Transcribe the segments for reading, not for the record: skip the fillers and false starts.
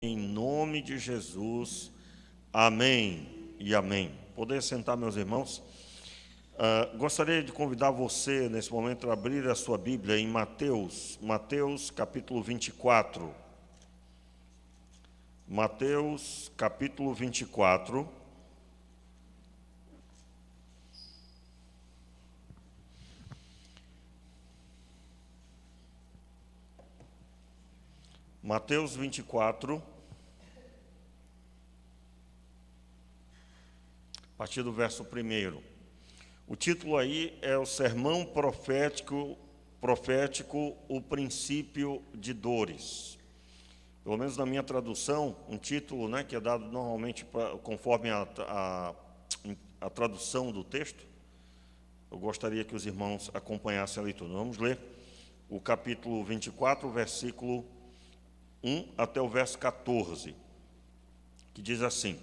Em nome de Jesus, amém e amém. Poder sentar, meus irmãos. Gostaria de convidar você, nesse momento, a abrir a sua Bíblia em Mateus capítulo 24. Mateus, capítulo 24. Mateus 24, a partir do verso 1. O título aí é o Sermão Profético, o Princípio de Dores. Pelo menos na minha tradução, um título, que é dado normalmente conforme a tradução do texto. Eu gostaria que os irmãos acompanhassem a leitura. Vamos ler o capítulo 24, versículo 1 até o verso 14, que diz assim: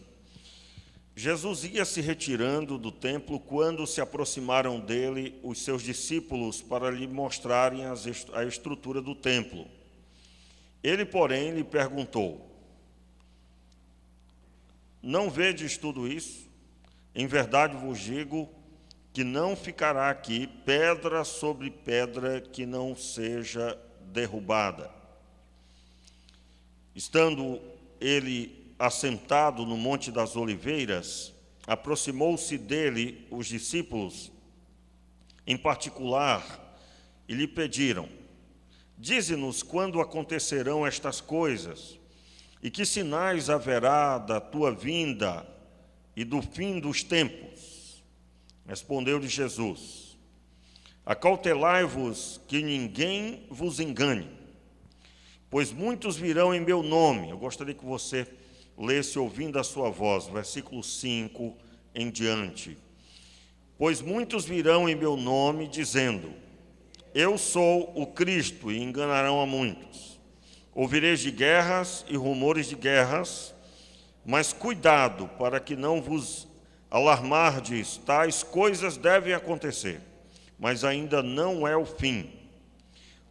Jesus ia se retirando do templo quando se aproximaram dele os seus discípulos para lhe mostrarem a estrutura do templo. Ele, porém, lhe perguntou: não vedes tudo isso? Em verdade vos digo que não ficará aqui pedra sobre pedra que não seja derrubada. Estando ele assentado no Monte das Oliveiras, aproximou-se dele os discípulos, em particular, e lhe pediram: dize-nos quando acontecerão estas coisas, e que sinais haverá da tua vinda e do fim dos tempos? Respondeu-lhe Jesus: acautelai-vos que ninguém vos engane, pois muitos virão em meu nome. Eu gostaria que você lesse ouvindo a sua voz, versículo 5 em diante. Pois muitos virão em meu nome, dizendo: eu sou o Cristo, e enganarão a muitos. Ouvireis de guerras e rumores de guerras, mas cuidado para que não vos alarmardes, tais coisas devem acontecer, mas ainda não é o fim.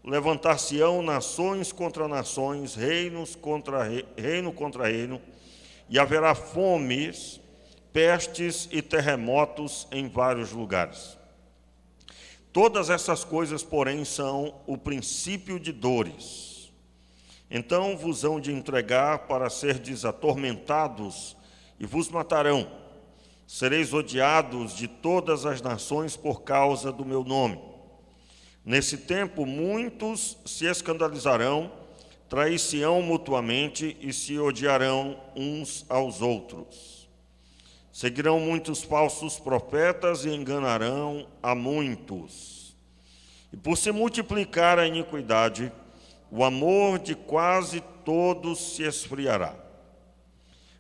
Levantar-se-ão nações contra nações, reino contra reino, e haverá fomes, pestes e terremotos em vários lugares. Todas essas coisas, porém, são o princípio de dores. Então vos hão de entregar para serdes atormentados, e vos matarão. Sereis odiados de todas as nações por causa do meu nome. Nesse tempo, muitos se escandalizarão, trair-se-ão mutuamente e se odiarão uns aos outros. Seguirão muitos falsos profetas e enganarão a muitos. E por se multiplicar a iniquidade, o amor de quase todos se esfriará.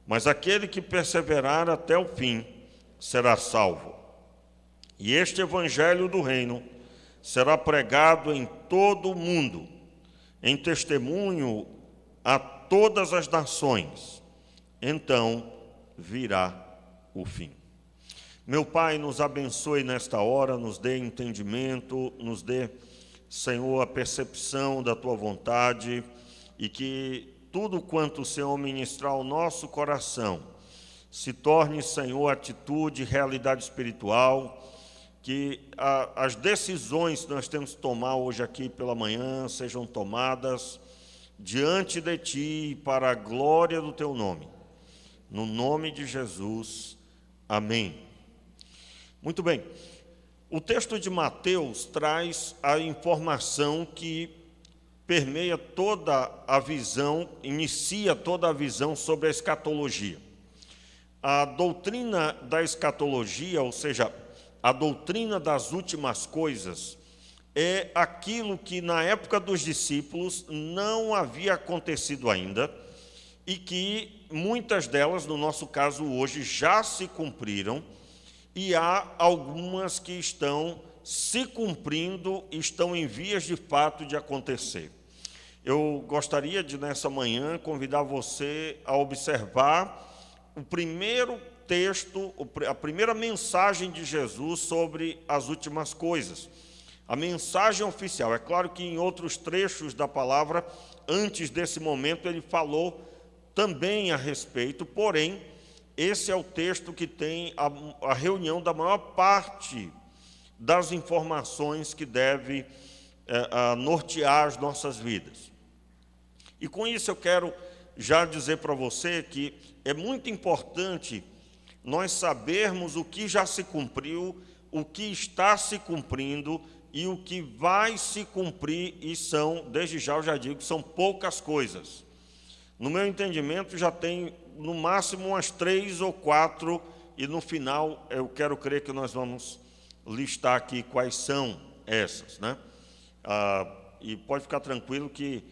Mas aquele que perseverar até o fim será salvo. E este evangelho do reino será pregado em todo o mundo, em testemunho a todas as nações. Então virá o fim. Meu Pai, nos abençoe nesta hora, nos dê entendimento, nos dê, Senhor, a percepção da Tua vontade, e que tudo quanto o Senhor ministrar ao nosso coração se torne, Senhor, atitude, realidade espiritual, que as decisões que nós temos que tomar hoje aqui pela manhã sejam tomadas diante de Ti, para a glória do Teu nome. No nome de Jesus, amém. Muito bem, o texto de Mateus traz a informação que permeia toda a visão, inicia toda a visão sobre a escatologia. A doutrina da escatologia, ou seja, a doutrina das últimas coisas, é aquilo que na época dos discípulos não havia acontecido ainda, e que muitas delas, no nosso caso hoje, já se cumpriram, e há algumas que estão se cumprindo, estão em vias de fato de acontecer. Eu gostaria de, nessa manhã, convidar você a observar o primeiro texto, a primeira mensagem de Jesus sobre as últimas coisas. A mensagem oficial. É claro que em outros trechos da palavra, antes desse momento, ele falou também a respeito, porém, esse é o texto que tem a reunião da maior parte das informações que deve nortear as nossas vidas. E com isso eu quero já dizer para você que é muito importante nós sabermos o que já se cumpriu, o que está se cumprindo e o que vai se cumprir, e são, desde já eu já digo, são poucas coisas. No meu entendimento, já tem no máximo umas 3 ou 4, e no final eu quero crer que nós vamos listar aqui quais são essas, né? E pode ficar tranquilo que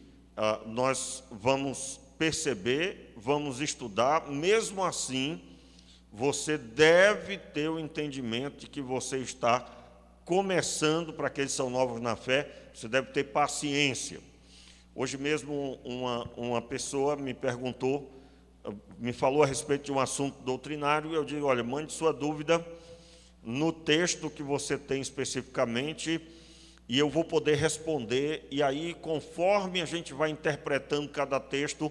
nós vamos perceber, vamos estudar, mesmo assim, você deve ter o entendimento de que você está começando, para aqueles que são novos na fé, você deve ter paciência. Hoje mesmo uma pessoa me perguntou, me falou a respeito de um assunto doutrinário, e eu digo, olha, mande sua dúvida no texto que você tem especificamente, e eu vou poder responder, e aí, conforme a gente vai interpretando cada texto,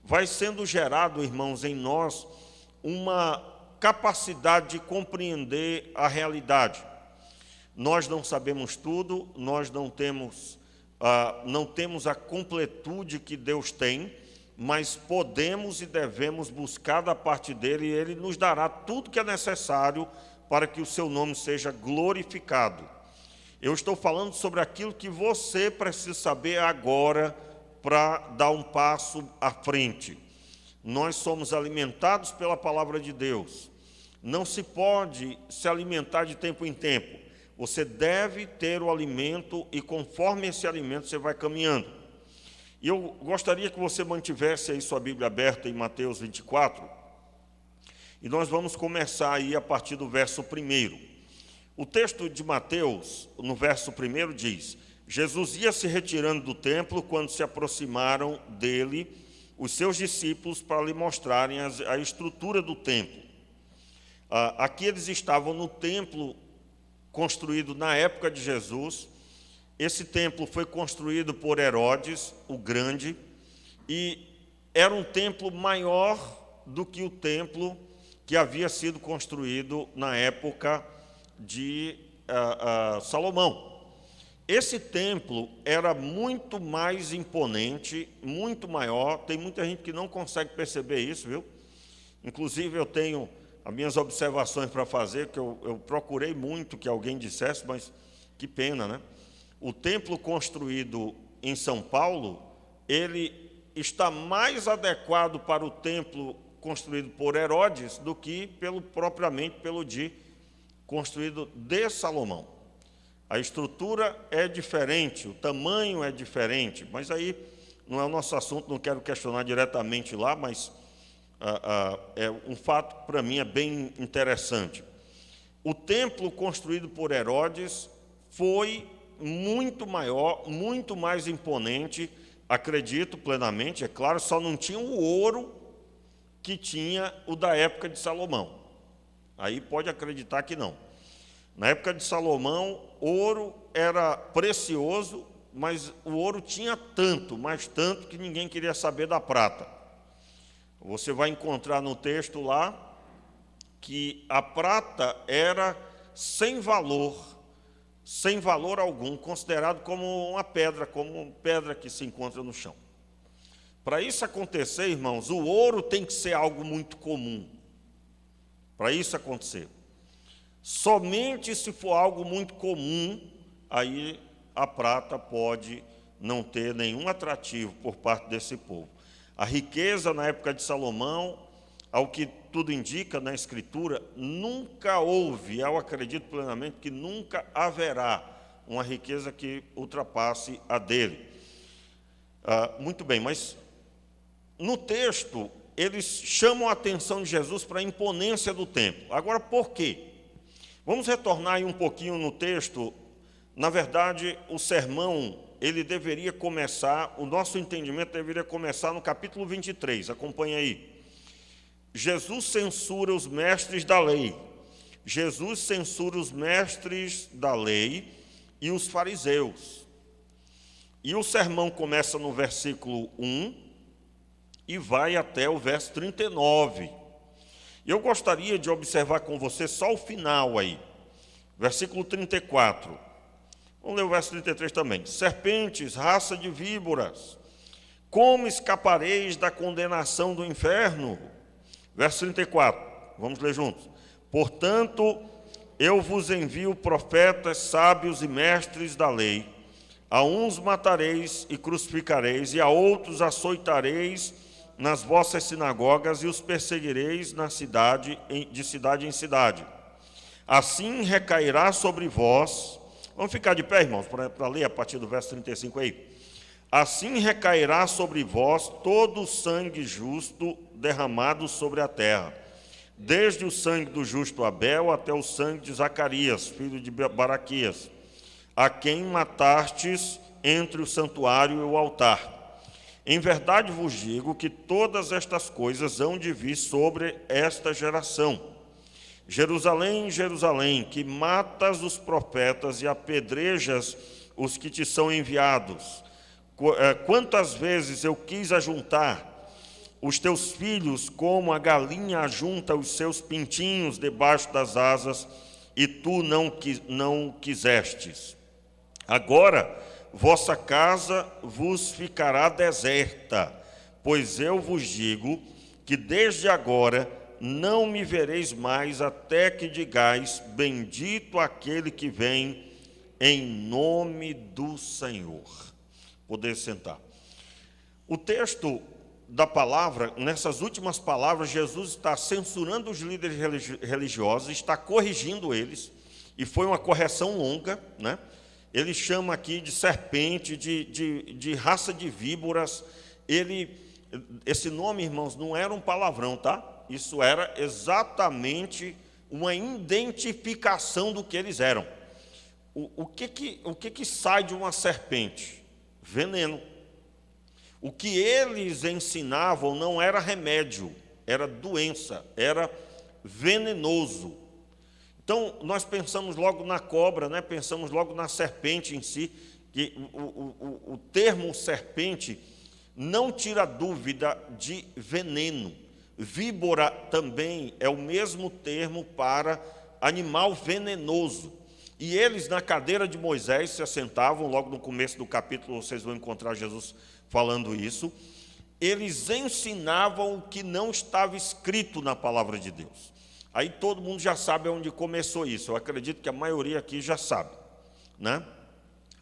vai sendo gerado, irmãos, em nós, uma capacidade de compreender a realidade. Nós não sabemos tudo, nós não temos a completude que Deus tem, mas podemos e devemos buscar da parte dele, e ele nos dará tudo que é necessário para que o seu nome seja glorificado. Eu estou falando sobre aquilo que você precisa saber agora para dar um passo à frente. Nós somos alimentados pela palavra de Deus. Não se pode se alimentar de tempo em tempo. Você deve ter o alimento, e conforme esse alimento você vai caminhando. E eu gostaria que você mantivesse aí sua Bíblia aberta em Mateus 24, e nós vamos começar aí a partir do verso 1. O texto de Mateus, no verso 1, diz: Jesus ia se retirando do templo quando se aproximaram dele os seus discípulos para lhe mostrarem a estrutura do templo. Aqui eles estavam no templo construído na época de Jesus. Esse templo foi construído por Herodes, o Grande, e era um templo maior do que o templo que havia sido construído na época de Salomão. Esse templo era muito mais imponente, muito maior. Tem muita gente que não consegue perceber isso, viu? Inclusive eu tenho as minhas observações para fazer, que eu procurei muito que alguém dissesse, mas que pena, né? O templo construído em São Paulo, ele está mais adequado para o templo construído por Herodes do que propriamente pelo construído de Salomão. A estrutura é diferente, o tamanho é diferente, mas aí não é o nosso assunto, não quero questionar diretamente lá, mas é um fato, para mim, é bem interessante. O templo construído por Herodes foi muito maior, muito mais imponente, acredito plenamente, é claro, só não tinha o ouro que tinha o da época de Salomão. Aí pode acreditar que não. Na época de Salomão, ouro era precioso, mas o ouro tinha tanto, mas tanto, que ninguém queria saber da prata. Você vai encontrar no texto lá que a prata era sem valor algum, considerado como uma pedra que se encontra no chão. Para isso acontecer, irmãos, o ouro tem que ser algo muito comum. Para isso acontecer. Somente se for algo muito comum, aí a prata pode não ter nenhum atrativo por parte desse povo. A riqueza na época de Salomão, ao que tudo indica na Escritura, nunca houve, eu acredito plenamente que nunca haverá uma riqueza que ultrapasse a dele. Muito bem, mas no texto eles chamam a atenção de Jesus para a imponência do templo. Agora, por quê? Vamos retornar aí um pouquinho no texto. Na verdade, o sermão, ele deveria começar, o nosso entendimento deveria começar no capítulo 23, acompanha aí. Jesus censura os mestres da lei. Jesus censura os mestres da lei e os fariseus. E o sermão começa no versículo 1, e vai até o verso 39. Eu gostaria de observar com você só o final aí, versículo 34. Vamos ler o verso 33 também. Serpentes, raça de víboras, como escapareis da condenação do inferno? Verso 34, vamos ler juntos. Portanto, eu vos envio profetas, sábios e mestres da lei. A uns matareis e crucificareis, e a outros açoitareis nas vossas sinagogas, e os perseguireis na cidade, de cidade em cidade. Assim recairá sobre vós. Vamos ficar de pé, irmãos, para ler a partir do verso 35 aí. Assim recairá sobre vós todo o sangue justo derramado sobre a terra, desde o sangue do justo Abel até o sangue de Zacarias, filho de Baraquias, a quem matastes entre o santuário e o altar. Em verdade vos digo que todas estas coisas hão de vir sobre esta geração. Jerusalém, Jerusalém, que matas os profetas e apedrejas os que te são enviados. Quantas vezes eu quis ajuntar os teus filhos como a galinha ajunta os seus pintinhos debaixo das asas, e tu não quisestes. Agora vossa casa vos ficará deserta, pois eu vos digo que desde agora não me vereis mais, até que digais: bendito aquele que vem em nome do Senhor. Poder sentar. O texto da palavra, nessas últimas palavras, Jesus está censurando os líderes religiosos, está corrigindo eles, e foi uma correção longa, né? Ele chama aqui de serpente, de raça de víboras. Esse nome, irmãos, não era um palavrão, tá? Isso era exatamente uma identificação do que eles eram. O que sai de uma serpente? Veneno. O que eles ensinavam não era remédio, era doença, era venenoso. Então, nós pensamos logo na cobra, né? Pensamos logo na serpente em si, que o termo serpente não tira dúvida de veneno. Víbora também é o mesmo termo para animal venenoso. E eles, na cadeira de Moisés, se assentavam. Logo no começo do capítulo, vocês vão encontrar Jesus falando isso. Eles ensinavam o que não estava escrito na palavra de Deus. Aí todo mundo já sabe onde começou isso. Eu acredito que a maioria aqui já sabe, né?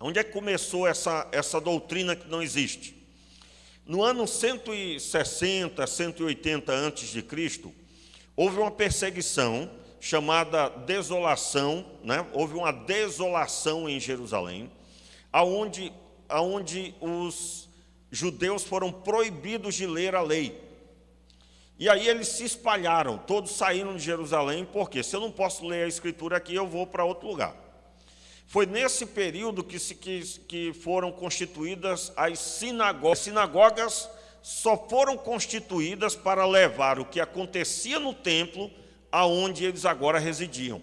Onde é que começou essa doutrina que não existe? No ano 160, 180 a.C., houve uma perseguição chamada desolação, né? Houve uma desolação em Jerusalém, aonde os judeus foram proibidos de ler a lei. E aí eles se espalharam, todos saíram de Jerusalém, porque se eu não posso ler a Escritura aqui, eu vou para outro lugar. Foi nesse período que foram constituídas as sinagogas. As sinagogas só foram constituídas para levar o que acontecia no templo aonde eles agora residiam.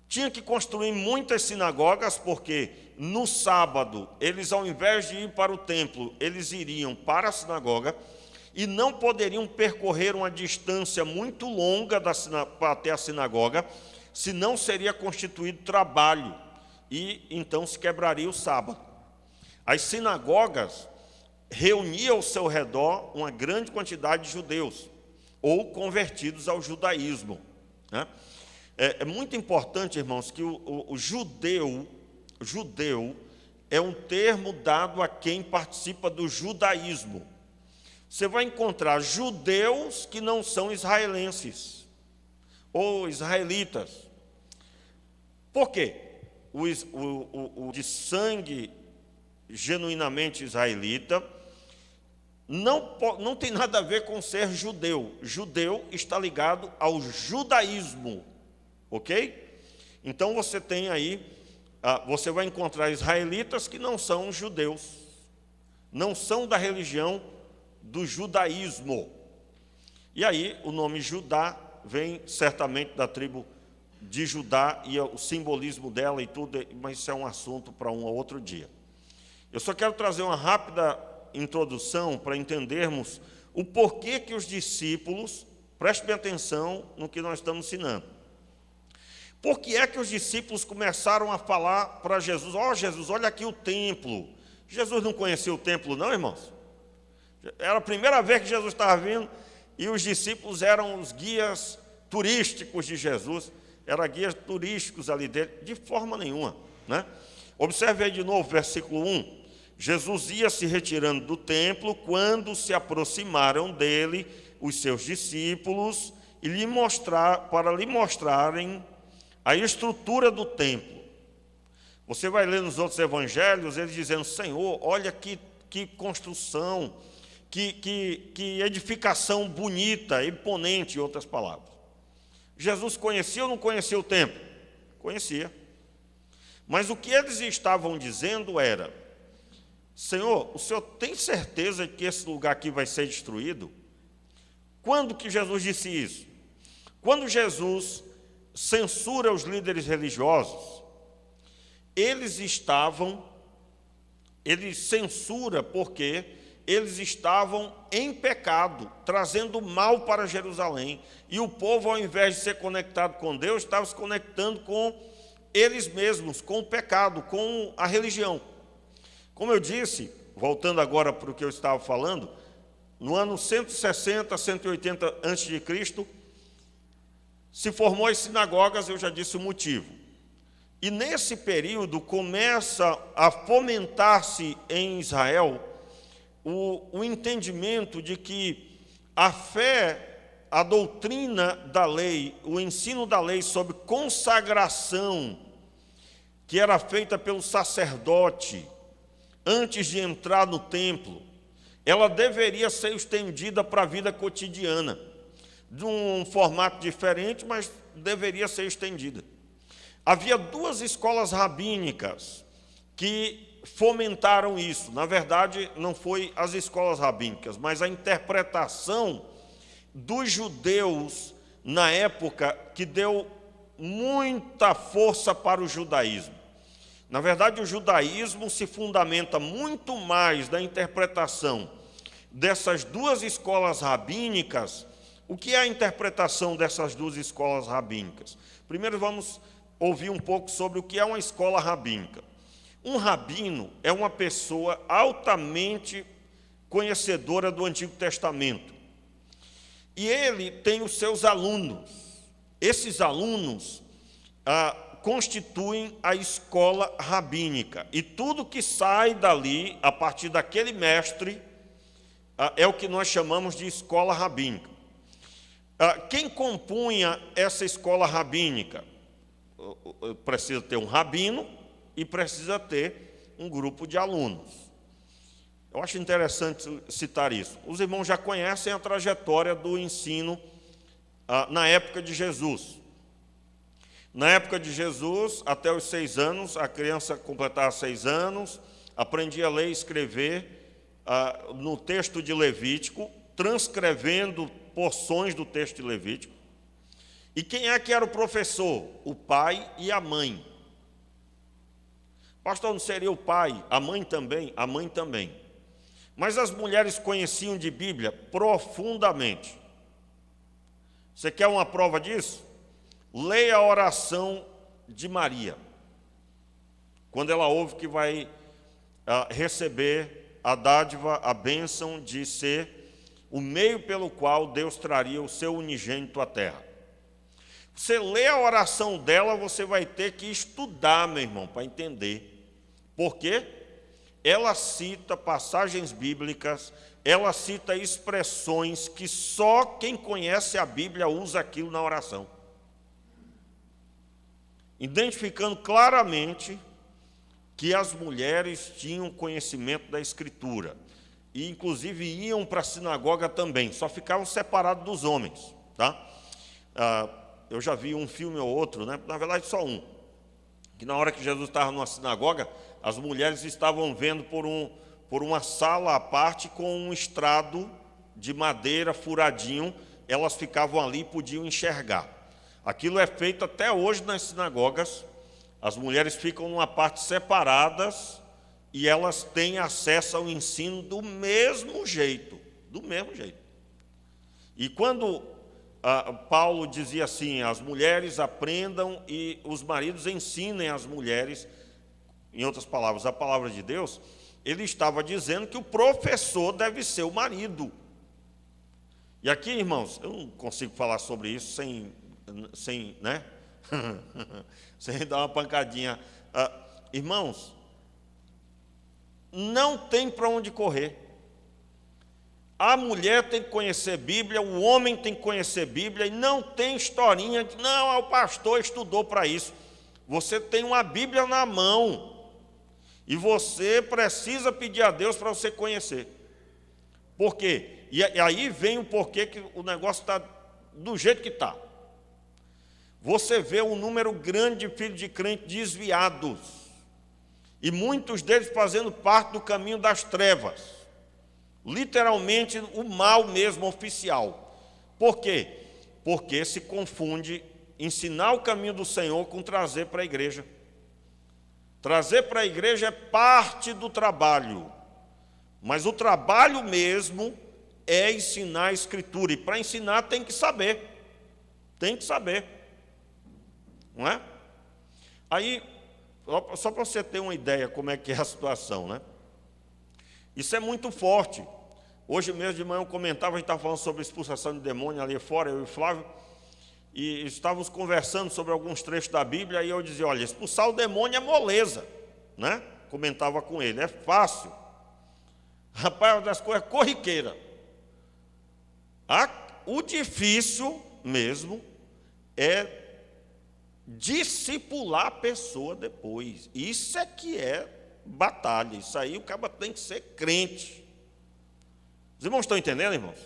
Tinha que construir muitas sinagogas, porque no sábado, eles, ao invés de ir para o templo, eles iriam para a sinagoga, e não poderiam percorrer uma distância muito longa até a sinagoga, senão seria constituído trabalho, e então se quebraria o sábado. As sinagogas reuniam ao seu redor uma grande quantidade de judeus, ou convertidos ao judaísmo, né? É muito importante, irmãos, que o judeu é um termo dado a quem participa do judaísmo. Você vai encontrar judeus que não são israelenses, ou israelitas. Por quê? O de sangue genuinamente israelita não tem nada a ver com ser judeu. Judeu está ligado ao judaísmo, ok? Então você tem aí, você vai encontrar israelitas que não são judeus, não são da religião do judaísmo. E aí o nome Judá vem certamente da tribo de Judá, e o simbolismo dela e tudo, mas isso é um assunto para um outro dia. Eu só quero trazer uma rápida introdução para entendermos o porquê que os discípulos, prestem bem atenção no que nós estamos ensinando. Por que é que os discípulos começaram a falar para Jesus, Jesus, olha aqui o templo. Jesus não conhecia o templo não, irmãos? Era a primeira vez que Jesus estava vindo e os discípulos eram os guias turísticos de Jesus, eram guias turísticos ali dele, de forma nenhuma, né? Observe aí de novo, versículo 1. Jesus ia se retirando do templo quando se aproximaram dele os seus discípulos e para lhe mostrarem a estrutura do templo. Você vai ler nos outros evangelhos, eles dizendo, Senhor, olha que construção, que edificação bonita, imponente, em outras palavras. Jesus conhecia ou não conhecia o templo? Conhecia. Mas o que eles estavam dizendo era, Senhor, o Senhor tem certeza que esse lugar aqui vai ser destruído? Quando que Jesus disse isso? Quando Jesus censura os líderes religiosos, ele censura porque eles estavam em pecado, trazendo mal para Jerusalém. E o povo, ao invés de ser conectado com Deus, estava se conectando com eles mesmos, com o pecado, com a religião. Como eu disse, voltando agora para o que eu estava falando, no ano 160, 180 a.C., se formou as sinagogas, eu já disse o motivo. E nesse período começa a fomentar-se em Israel o entendimento de que a fé, a doutrina da lei, o ensino da lei sobre consagração, que era feita pelo sacerdote antes de entrar no templo, ela deveria ser estendida para a vida cotidiana, de um formato diferente, mas deveria ser estendida. Havia duas escolas rabínicas que fomentaram isso. Na verdade, não foi as escolas rabínicas, mas a interpretação dos judeus na época que deu muita força para o judaísmo. Na verdade, o judaísmo se fundamenta muito mais na interpretação dessas duas escolas rabínicas. O que é a interpretação dessas duas escolas rabínicas? Primeiro vamos ouvir um pouco sobre o que é uma escola rabínica. Um rabino é uma pessoa altamente conhecedora do Antigo Testamento. E ele tem os seus alunos. Esses alunos constituem a escola rabínica. E tudo que sai dali, a partir daquele mestre, é o que nós chamamos de escola rabínica. Quem compunha essa escola rabínica? Precisa ter um rabino e precisa ter um grupo de alunos. Eu acho interessante citar isso. Os irmãos já conhecem a trajetória do ensino na época de Jesus. Na época de Jesus, até os 6 anos, a criança completava 6 anos, aprendia a ler e escrever no texto de Levítico, transcrevendo porções do texto de Levítico. E quem é que era o professor? O pai e a mãe. Pastor, não seria o pai? A mãe também? A mãe também. Mas as mulheres conheciam de Bíblia profundamente. Você quer uma prova disso? Leia a oração de Maria, quando ela ouve que vai receber a dádiva, a bênção de ser o meio pelo qual Deus traria o seu unigênito à terra. Você lê a oração dela, você vai ter que estudar, meu irmão, para entender. Por quê? Ela cita passagens bíblicas, ela cita expressões que só quem conhece a Bíblia usa aquilo na oração. Identificando claramente que as mulheres tinham conhecimento da Escritura. E, inclusive, iam para a sinagoga também, só ficavam separados dos homens. Tá? Eu já vi um filme ou outro, né? Na verdade, só um, que na hora que Jesus estava numa sinagoga, as mulheres estavam vendo por uma sala à parte com um estrado de madeira furadinho, elas ficavam ali e podiam enxergar. Aquilo é feito até hoje nas sinagogas, as mulheres ficam numa parte separadas e elas têm acesso ao ensino do mesmo jeito, do mesmo jeito. E quando Paulo dizia assim, as mulheres aprendam e os maridos ensinem as mulheres, em outras palavras, a palavra de Deus, ele estava dizendo que o professor deve ser o marido. E aqui, irmãos, eu não consigo falar sobre isso sem né? sem dar uma pancadinha. Irmãos, não tem para onde correr. A mulher tem que conhecer Bíblia, o homem tem que conhecer Bíblia, e não tem historinha de, não, o pastor estudou para isso. Você tem uma Bíblia na mão, e você precisa pedir a Deus para você conhecer. Por quê? E aí vem o porquê que o negócio está do jeito que está. Você vê um número grande de filhos de crente desviados, e muitos deles fazendo parte do caminho das trevas, literalmente o mal mesmo oficial. Por quê? Porque se confunde ensinar o caminho do Senhor com trazer para a igreja. Trazer para a igreja é parte do trabalho, mas o trabalho mesmo é ensinar a Escritura, e para ensinar tem que saber, não é? Aí, só para você ter uma ideia como é que é a situação, né? Isso é muito forte. Hoje mesmo de manhã eu comentava, a gente estava falando sobre expulsação de demônio ali fora, eu e o Flávio, e estávamos conversando sobre alguns trechos da Bíblia, e eu dizia, olha, expulsar o demônio é moleza, né? Comentava com ele, é fácil. Rapaz, das coisas corriqueira. O difícil mesmo é discipular a pessoa depois. Isso é que é batalha. Isso aí o cara tem que ser crente. Os irmãos estão entendendo, irmãos?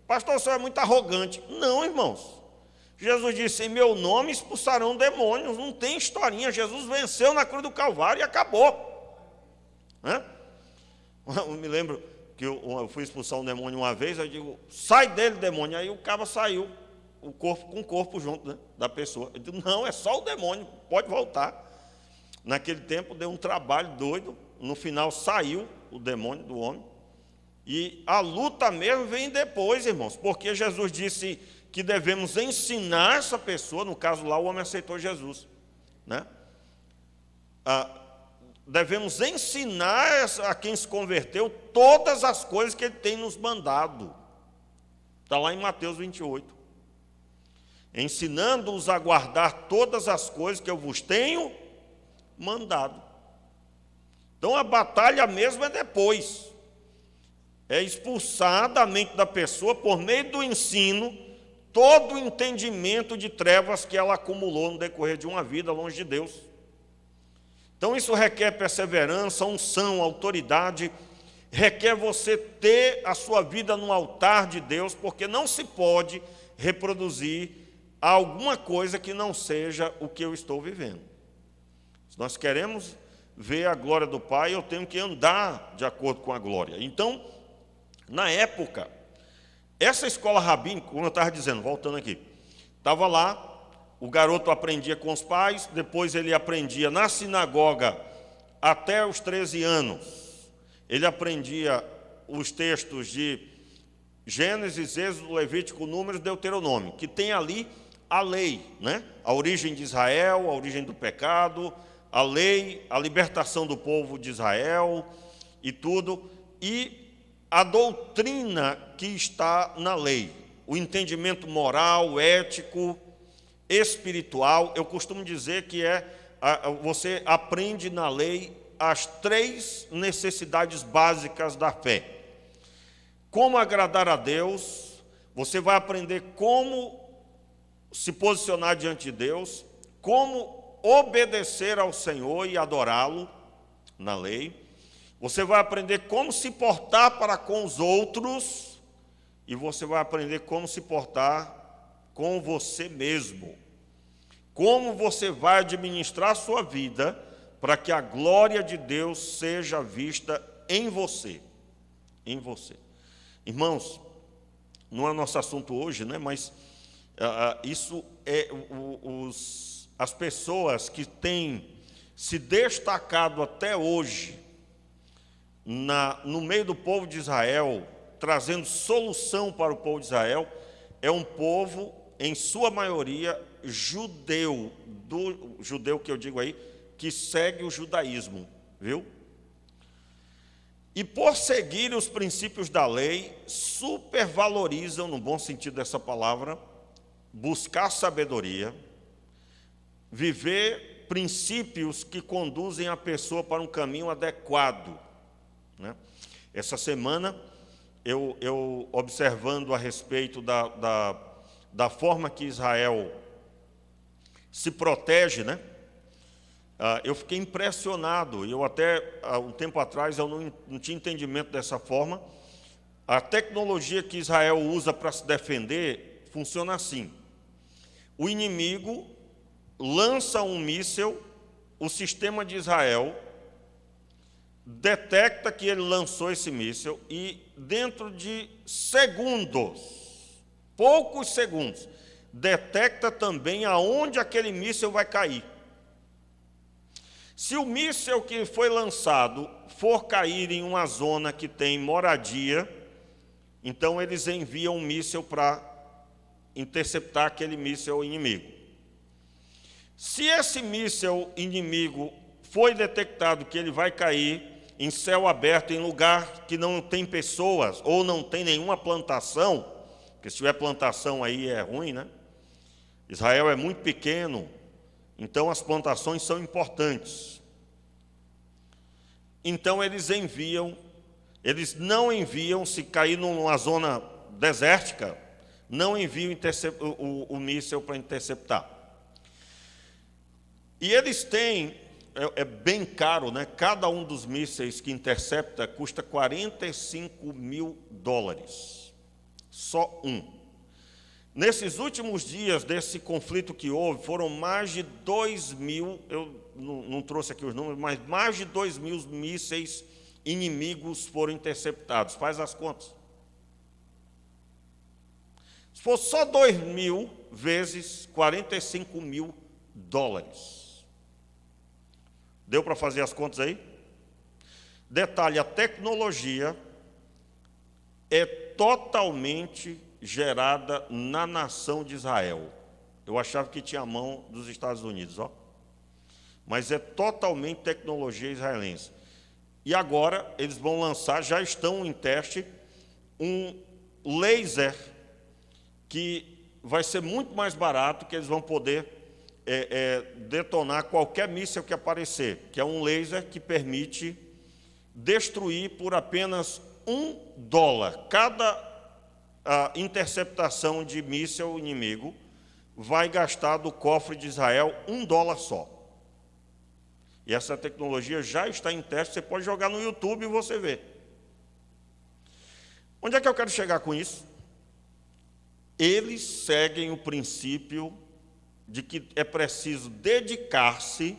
Pastor, o senhor é muito arrogante. Não, irmãos. Jesus disse, em meu nome expulsarão demônios. Não tem historinha. Jesus venceu na cruz do Calvário e acabou. Eu me lembro que eu fui expulsar um demônio uma vez, eu digo, sai dele, demônio. Aí o cara saiu, o corpo com o corpo junto, né, da pessoa. Eu digo, não, é só o demônio, pode voltar. Naquele tempo deu um trabalho doido, no final saiu o demônio do homem. E a luta mesmo vem depois, irmãos, porque Jesus disse que devemos ensinar essa pessoa, no caso lá o homem aceitou Jesus, né? Devemos ensinar a quem se converteu todas as coisas que ele tem nos mandado. Está lá em Mateus 28. Ensinando-os a guardar todas as coisas que eu vos tenho mandado. Então a batalha mesmo é depois. É expulsar da mente da pessoa, por meio do ensino, todo o entendimento de trevas que ela acumulou no decorrer de uma vida longe de Deus. Então isso requer perseverança, unção, autoridade, requer você ter a sua vida no altar de Deus, porque não se pode reproduzir alguma coisa que não seja o que eu estou vivendo. Se nós queremos ver a glória do Pai, eu tenho que andar de acordo com a glória. Então, na época, essa escola rabínica, como eu estava dizendo, voltando aqui, estava lá, o garoto aprendia com os pais, depois ele aprendia na sinagoga até os 13 anos. Ele aprendia os textos de Gênesis, Êxodo, Levítico, Números, Deuteronômio, que tem ali a lei, né? A origem de Israel, a origem do pecado, a lei, a libertação do povo de Israel e tudo, e a doutrina que está na lei, o entendimento moral, ético, espiritual. Eu costumo dizer que você aprende na lei as 3 necessidades básicas da fé. Como agradar a Deus, você vai aprender como se posicionar diante de Deus, como obedecer ao Senhor e adorá-lo na lei. Você vai aprender como se portar para com os outros, e você vai aprender como se portar com você mesmo. Como você vai administrar a sua vida para que a glória de Deus seja vista em você. Em você. Irmãos, não é nosso assunto hoje, né? Mas isso é as pessoas que têm se destacado até hoje no meio do povo de Israel, trazendo solução para o povo de Israel, é um povo, em sua maioria, judeu, do judeu que eu digo aí, que segue o judaísmo, viu? E por seguir os princípios da lei, supervalorizam, no bom sentido dessa palavra, buscar sabedoria, viver princípios que conduzem a pessoa para um caminho adequado, né? Essa semana, eu observando a respeito da forma que Israel se protege, né? Eu fiquei impressionado. Eu até, há um tempo atrás, eu não tinha entendimento dessa forma. A tecnologia que Israel usa para se defender funciona assim. O inimigo lança um míssil, o sistema de Israel detecta que ele lançou esse míssil e, dentro de segundos, poucos segundos, detecta também aonde aquele míssil vai cair. Se o míssil que foi lançado for cair em uma zona que tem moradia, então eles enviam um míssil para interceptar aquele míssil inimigo. Se esse míssil inimigo foi detectado que ele vai cair em céu aberto, em lugar que não tem pessoas ou não tem nenhuma plantação, porque se tiver plantação aí é ruim, né? Israel é muito pequeno, então as plantações são importantes. Então eles não enviam, se cair numa zona desértica, não enviam o míssil para interceptar. E eles têm, é bem caro, né? Cada um dos mísseis que intercepta custa $45 mil. Só um. Nesses últimos dias desse conflito que houve, foram mais de 2.000, eu não trouxe aqui os números, mas mais de 2.000 mísseis inimigos foram interceptados. Faz as contas. Se for só 2.000 vezes $45 mil. Deu para fazer as contas aí? Detalhe, a tecnologia é totalmente gerada na nação de Israel. Eu achava que tinha a mão dos Estados Unidos, ó. Mas é totalmente tecnologia israelense. E agora eles vão lançar, já estão em teste, um laser que vai ser muito mais barato, que eles vão poder detonar qualquer míssil que aparecer, que é um laser que permite destruir por apenas $1. Cada interceptação de míssil inimigo vai gastar do cofre de Israel $1 só. E essa tecnologia já está em teste, você pode jogar no YouTube e você vê. Onde é que eu quero chegar com isso? Eles seguem o princípio de que é preciso dedicar-se,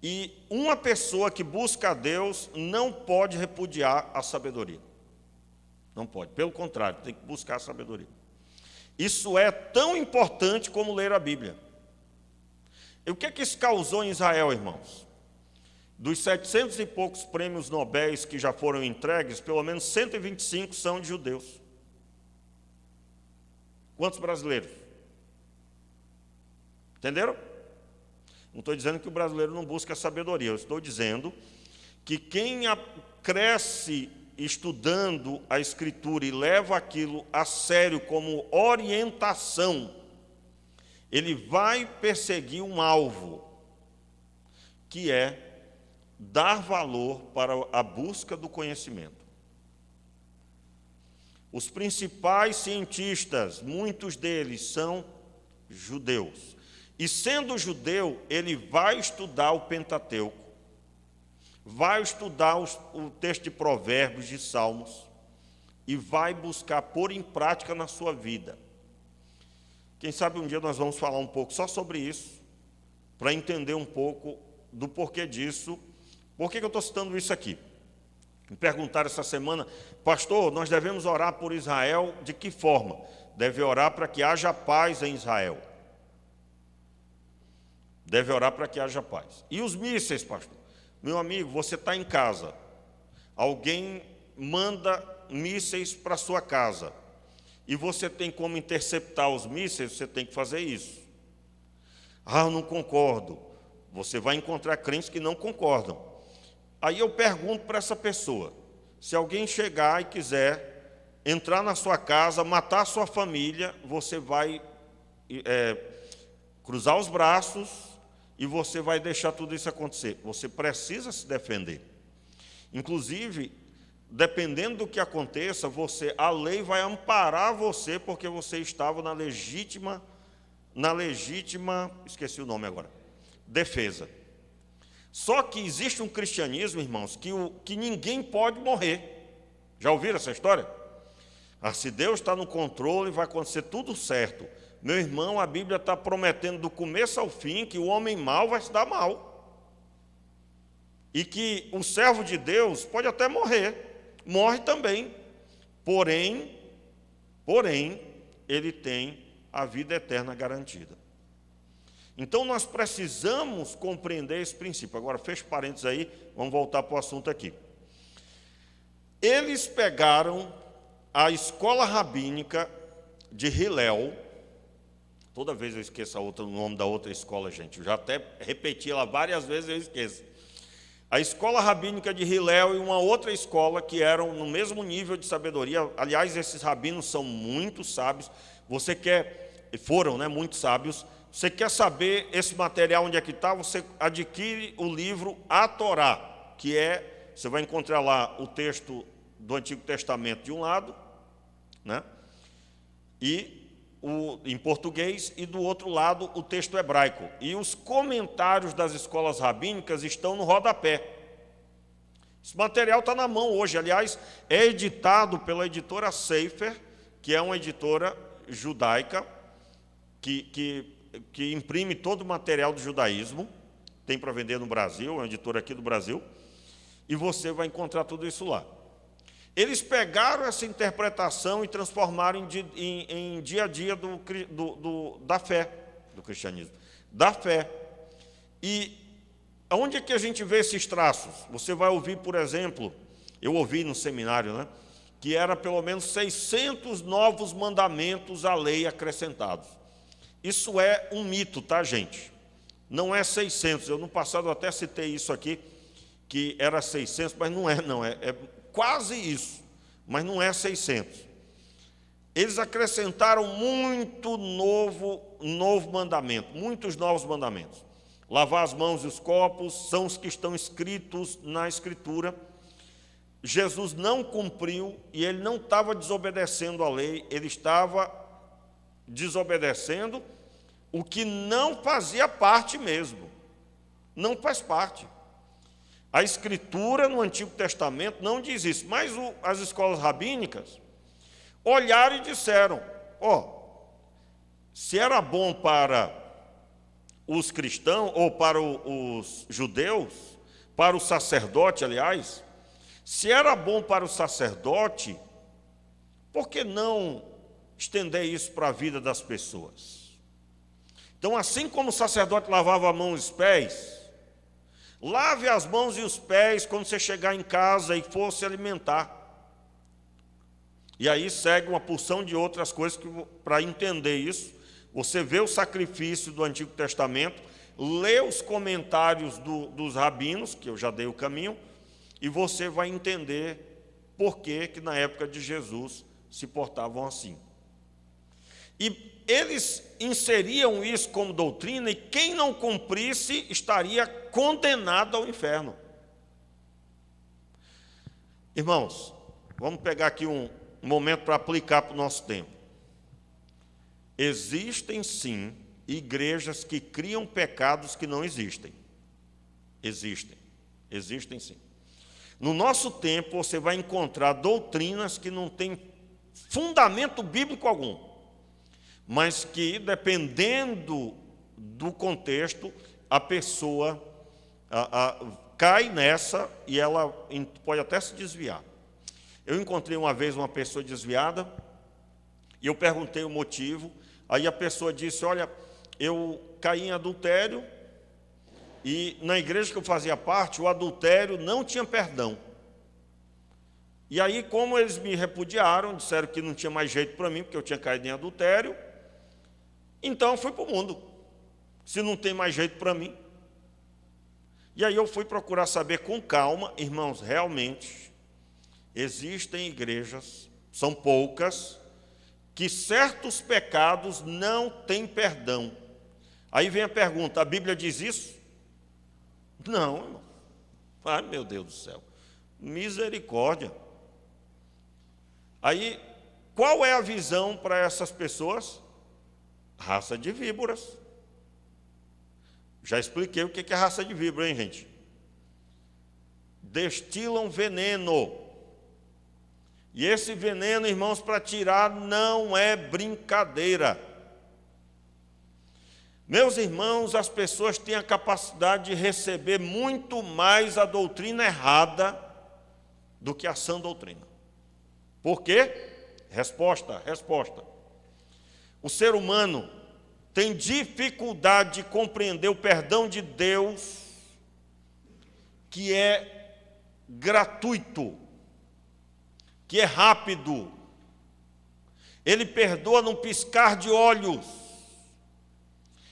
e uma pessoa que busca a Deus não pode repudiar a sabedoria. Não pode, pelo contrário, tem que buscar a sabedoria. Isso é tão importante como ler a Bíblia. E o que é que isso causou em Israel, irmãos? Dos 700 e poucos prêmios Nobel que já foram entregues, pelo menos 125 são de judeus. Quantos brasileiros? Entenderam? Não estou dizendo que o brasileiro não busca sabedoria, eu estou dizendo que quem cresce estudando a Escritura e leva aquilo a sério como orientação, ele vai perseguir um alvo, que é dar valor para a busca do conhecimento. Os principais cientistas, muitos deles são judeus. E sendo judeu, ele vai estudar o Pentateuco, vai estudar o texto de Provérbios, de Salmos, e vai buscar pôr em prática na sua vida. Quem sabe um dia nós vamos falar um pouco só sobre isso, para entender um pouco do porquê disso. Por que eu estou citando isso aqui? Me perguntaram essa semana, pastor, nós devemos orar por Israel de que forma? Deve orar para que haja paz em Israel. Deve orar para que haja paz. E os mísseis, pastor? Meu amigo, você está em casa. Alguém manda mísseis para sua casa e você tem como interceptar os mísseis, você tem que fazer isso. Ah, eu não concordo. Você vai encontrar crentes que não concordam. Aí eu pergunto para essa pessoa, se alguém chegar e quiser entrar na sua casa, matar a sua família, você vai cruzar os braços e você vai deixar tudo isso acontecer. Você precisa se defender. Inclusive, dependendo do que aconteça, a lei vai amparar você, porque você estava na legítima, esqueci o nome agora, defesa. Só que existe um cristianismo, irmãos, que ninguém pode morrer. Já ouviram essa história? Se Deus está no controle, vai acontecer tudo certo. Meu irmão, a Bíblia está prometendo do começo ao fim que o homem mau vai se dar mal. E que o servo de Deus pode até morrer, morre também. Porém, ele tem a vida eterna garantida. Então, nós precisamos compreender esse princípio. Agora, fecha parênteses aí, vamos voltar para o assunto aqui. Eles pegaram a escola rabínica de Hillel. Toda vez eu esqueço o nome da outra escola, gente. Eu já até repeti ela várias vezes, eu esqueço. A escola rabínica de Hillel e uma outra escola que eram no mesmo nível de sabedoria. Aliás, esses rabinos são muito sábios. Foram, né, muito sábios. Você quer saber esse material onde é que está? Você adquire o livro A Torá, que você vai encontrar lá o texto do Antigo Testamento de um lado, né? Em português, e do outro lado o texto hebraico. E os comentários das escolas rabínicas estão no rodapé. Esse material está na mão hoje. Aliás, é editado pela editora Sefer, que é uma editora judaica, que imprime todo o material do judaísmo, tem para vender no Brasil, é uma editora aqui do Brasil, e você vai encontrar tudo isso lá. Eles pegaram essa interpretação e transformaram em dia a dia da fé, do cristianismo, da fé. E onde é que a gente vê esses traços? Você vai ouvir, por exemplo, eu ouvi no seminário, né, que era pelo menos 600 novos mandamentos à lei acrescentados. Isso é um mito, tá, gente? Não é 600. Eu, no passado, até citei isso aqui, que era 600, mas não é, não. É quase isso, mas não é 600. Eles acrescentaram muito novo mandamento, muitos novos mandamentos. Lavar as mãos e os copos são os que estão escritos na Escritura. Jesus não cumpriu e ele não estava desobedecendo a lei, ele estava desobedecendo o que não fazia parte mesmo, não faz parte. A Escritura no Antigo Testamento não diz isso, mas as escolas rabínicas olharam e disseram, se era bom para os cristãos, ou para os judeus, para o sacerdote, aliás, se era bom para o sacerdote, por que não estender isso para a vida das pessoas? Então, assim como o sacerdote lavava a mão e os pés, lave as mãos e os pés quando você chegar em casa e for se alimentar. E aí segue uma porção de outras coisas que, para entender isso, você vê o sacrifício do Antigo Testamento, lê os comentários dos rabinos, que eu já dei o caminho, e você vai entender por que na época de Jesus se portavam assim. E eles inseriam isso como doutrina, e quem não cumprisse estaria condenado ao inferno. Irmãos, vamos pegar aqui um momento para aplicar para o nosso tempo. Existem, sim, igrejas que criam pecados que não existem. Existem sim. No nosso tempo, você vai encontrar doutrinas que não têm fundamento bíblico algum, mas que, dependendo do contexto, a pessoa cai nessa e ela pode até se desviar. Eu encontrei uma vez uma pessoa desviada e eu perguntei o motivo. Aí a pessoa disse, olha, eu caí em adultério e na igreja que eu fazia parte, o adultério não tinha perdão. E aí, como eles me repudiaram, disseram que não tinha mais jeito para mim, porque eu tinha caído em adultério, então eu fui para o mundo. Se não tem mais jeito para mim. E aí eu fui procurar saber com calma, irmãos, realmente existem igrejas, são poucas, que certos pecados não têm perdão. Aí vem a pergunta, a Bíblia diz isso? Não, irmão. Ai, meu Deus do céu. Misericórdia. Aí, qual é a visão para essas pessoas? Raça de víboras. Já expliquei o que é raça de víbora, hein, gente? Destilam veneno. E esse veneno, irmãos, para tirar não é brincadeira. Meus irmãos, as pessoas têm a capacidade de receber muito mais a doutrina errada do que a sã doutrina. Por quê? Resposta. O ser humano tem dificuldade de compreender o perdão de Deus, que é gratuito, que é rápido. Ele perdoa num piscar de olhos.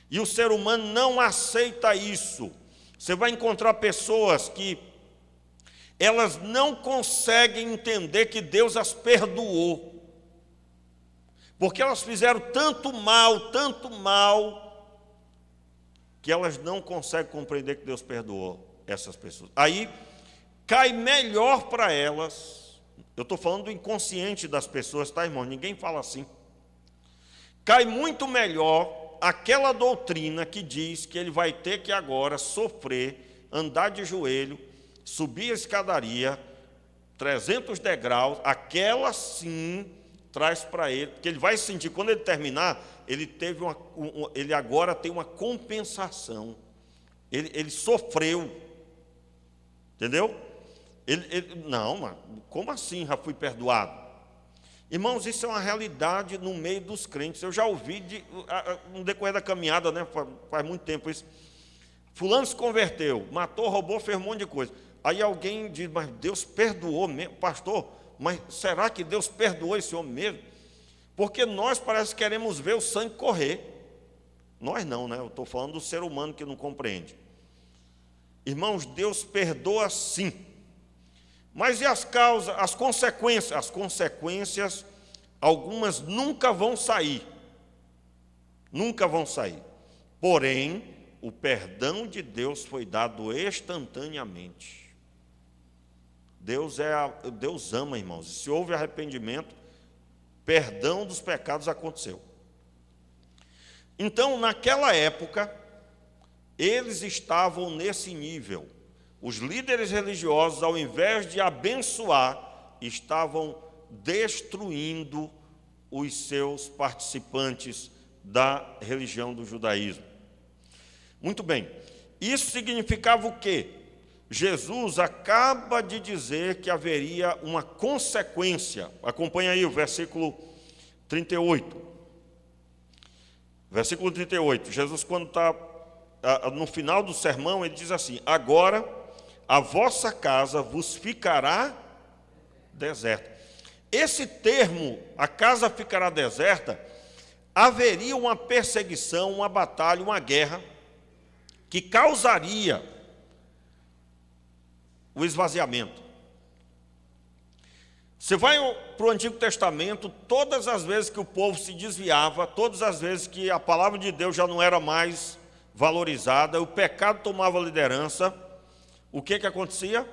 E o ser humano não aceita isso. Você vai encontrar pessoas que elas não conseguem entender que Deus as perdoou. Porque elas fizeram tanto mal, que elas não conseguem compreender que Deus perdoou essas pessoas. Aí cai melhor para elas. Eu estou falando do inconsciente das pessoas, tá, irmão? Ninguém fala assim. Cai muito melhor aquela doutrina que diz que ele vai ter que agora sofrer, andar de joelho, subir a escadaria, 300 degraus, aquela sim traz para ele, porque ele vai sentir, quando ele terminar, ele agora tem uma compensação, ele sofreu, entendeu? Não, mas como assim já fui perdoado? Irmãos, isso é uma realidade no meio dos crentes. Eu já ouvi no decorrer da caminhada, né, faz muito tempo isso. Fulano se converteu, matou, roubou, fez um monte de coisa. Aí alguém diz, mas Deus perdoou mesmo, pastor, mas será que Deus perdoou esse homem mesmo? Porque nós parece que queremos ver o sangue correr. Nós não, né? Eu estou falando do ser humano que não compreende. Irmãos, Deus perdoa sim. Mas e as causas, as consequências? As consequências, algumas nunca vão sair. Nunca vão sair. Porém, o perdão de Deus foi dado instantaneamente. Deus ama, irmãos. E se houve arrependimento, perdão dos pecados aconteceu. Então, naquela época, eles estavam nesse nível. Os líderes religiosos, ao invés de abençoar, estavam destruindo os seus participantes da religião do judaísmo. Muito bem. Isso significava o quê? Jesus acaba de dizer que haveria uma consequência. Acompanha aí o versículo 38. Versículo 38. Jesus, quando está no final do sermão, ele diz assim: agora a vossa casa vos ficará deserta. Esse termo, a casa ficará deserta, haveria uma perseguição, uma batalha, uma guerra, que causaria o esvaziamento. Você vai para o Antigo Testamento, todas as vezes que o povo se desviava, todas as vezes que a palavra de Deus já não era mais valorizada, o pecado tomava liderança, o que acontecia?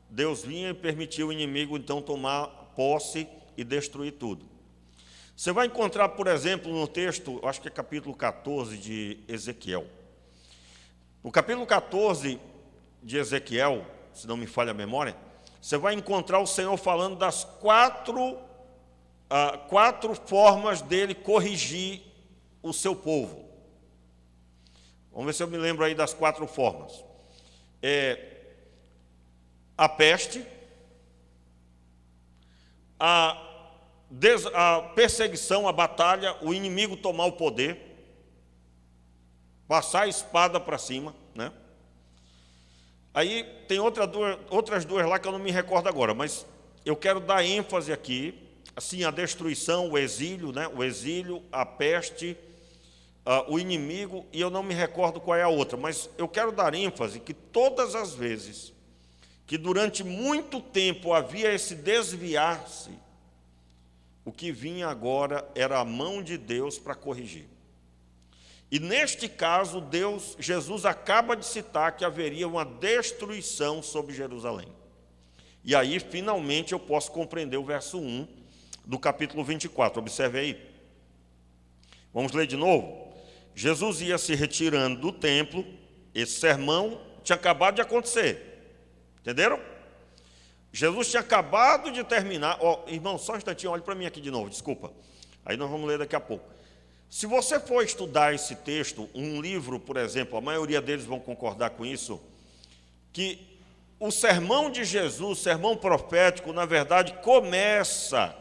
Deus vinha e permitia o inimigo então tomar posse e destruir tudo. Você vai encontrar, por exemplo, no texto, acho que é capítulo 14 de Ezequiel. No capítulo 14 de Ezequiel, se não me falha a memória, você vai encontrar o Senhor falando das quatro formas dele corrigir o seu povo. Vamos ver se eu me lembro aí das 4 formas. A peste, a perseguição, a batalha, o inimigo tomar o poder, passar a espada para cima, né? Aí tem outras duas lá que eu não me recordo agora, mas eu quero dar ênfase aqui, assim, a destruição, o exílio, né? O exílio, a peste, o inimigo, e eu não me recordo qual é a outra, mas eu quero dar ênfase que todas as vezes que durante muito tempo havia esse desviar-se, o que vinha agora era a mão de Deus para corrigir. E neste caso, Jesus acaba de citar que haveria uma destruição sobre Jerusalém. E aí, finalmente, eu posso compreender o verso 1 do capítulo 24. Observe aí. Vamos ler de novo? Jesus ia se retirando do templo, esse sermão tinha acabado de acontecer. Entenderam? Jesus tinha acabado de terminar. Irmão, só um instantinho, olhe para mim aqui de novo, desculpa. Aí nós vamos ler daqui a pouco. Se você for estudar esse texto, um livro, por exemplo, a maioria deles vão concordar com isso, que o sermão de Jesus, o sermão profético, na verdade, começa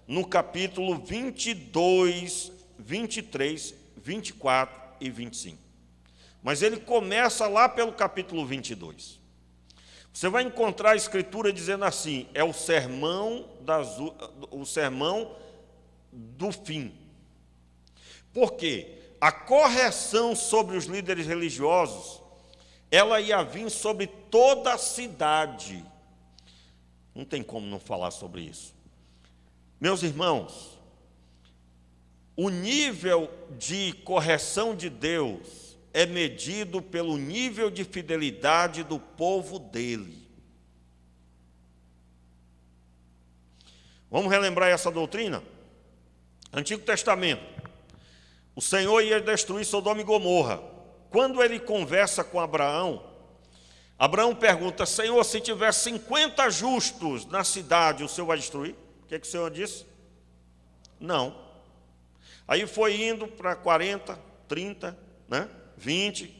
no capítulo 22, 23, 24 e 25. Mas ele começa lá pelo capítulo 22. Você vai encontrar a escritura dizendo assim, é o sermão do fim. Por quê? A correção sobre os líderes religiosos, ela ia vir sobre toda a cidade. Não tem como não falar sobre isso. Meus irmãos, o nível de correção de Deus é medido pelo nível de fidelidade do povo dele. Vamos relembrar essa doutrina? Antigo Testamento. O Senhor ia destruir Sodoma e Gomorra. Quando ele conversa com Abraão, Abraão pergunta, Senhor, se tiver 50 justos na cidade, o Senhor vai destruir? O que o Senhor disse? Não. Aí foi indo para 40, 30, 20.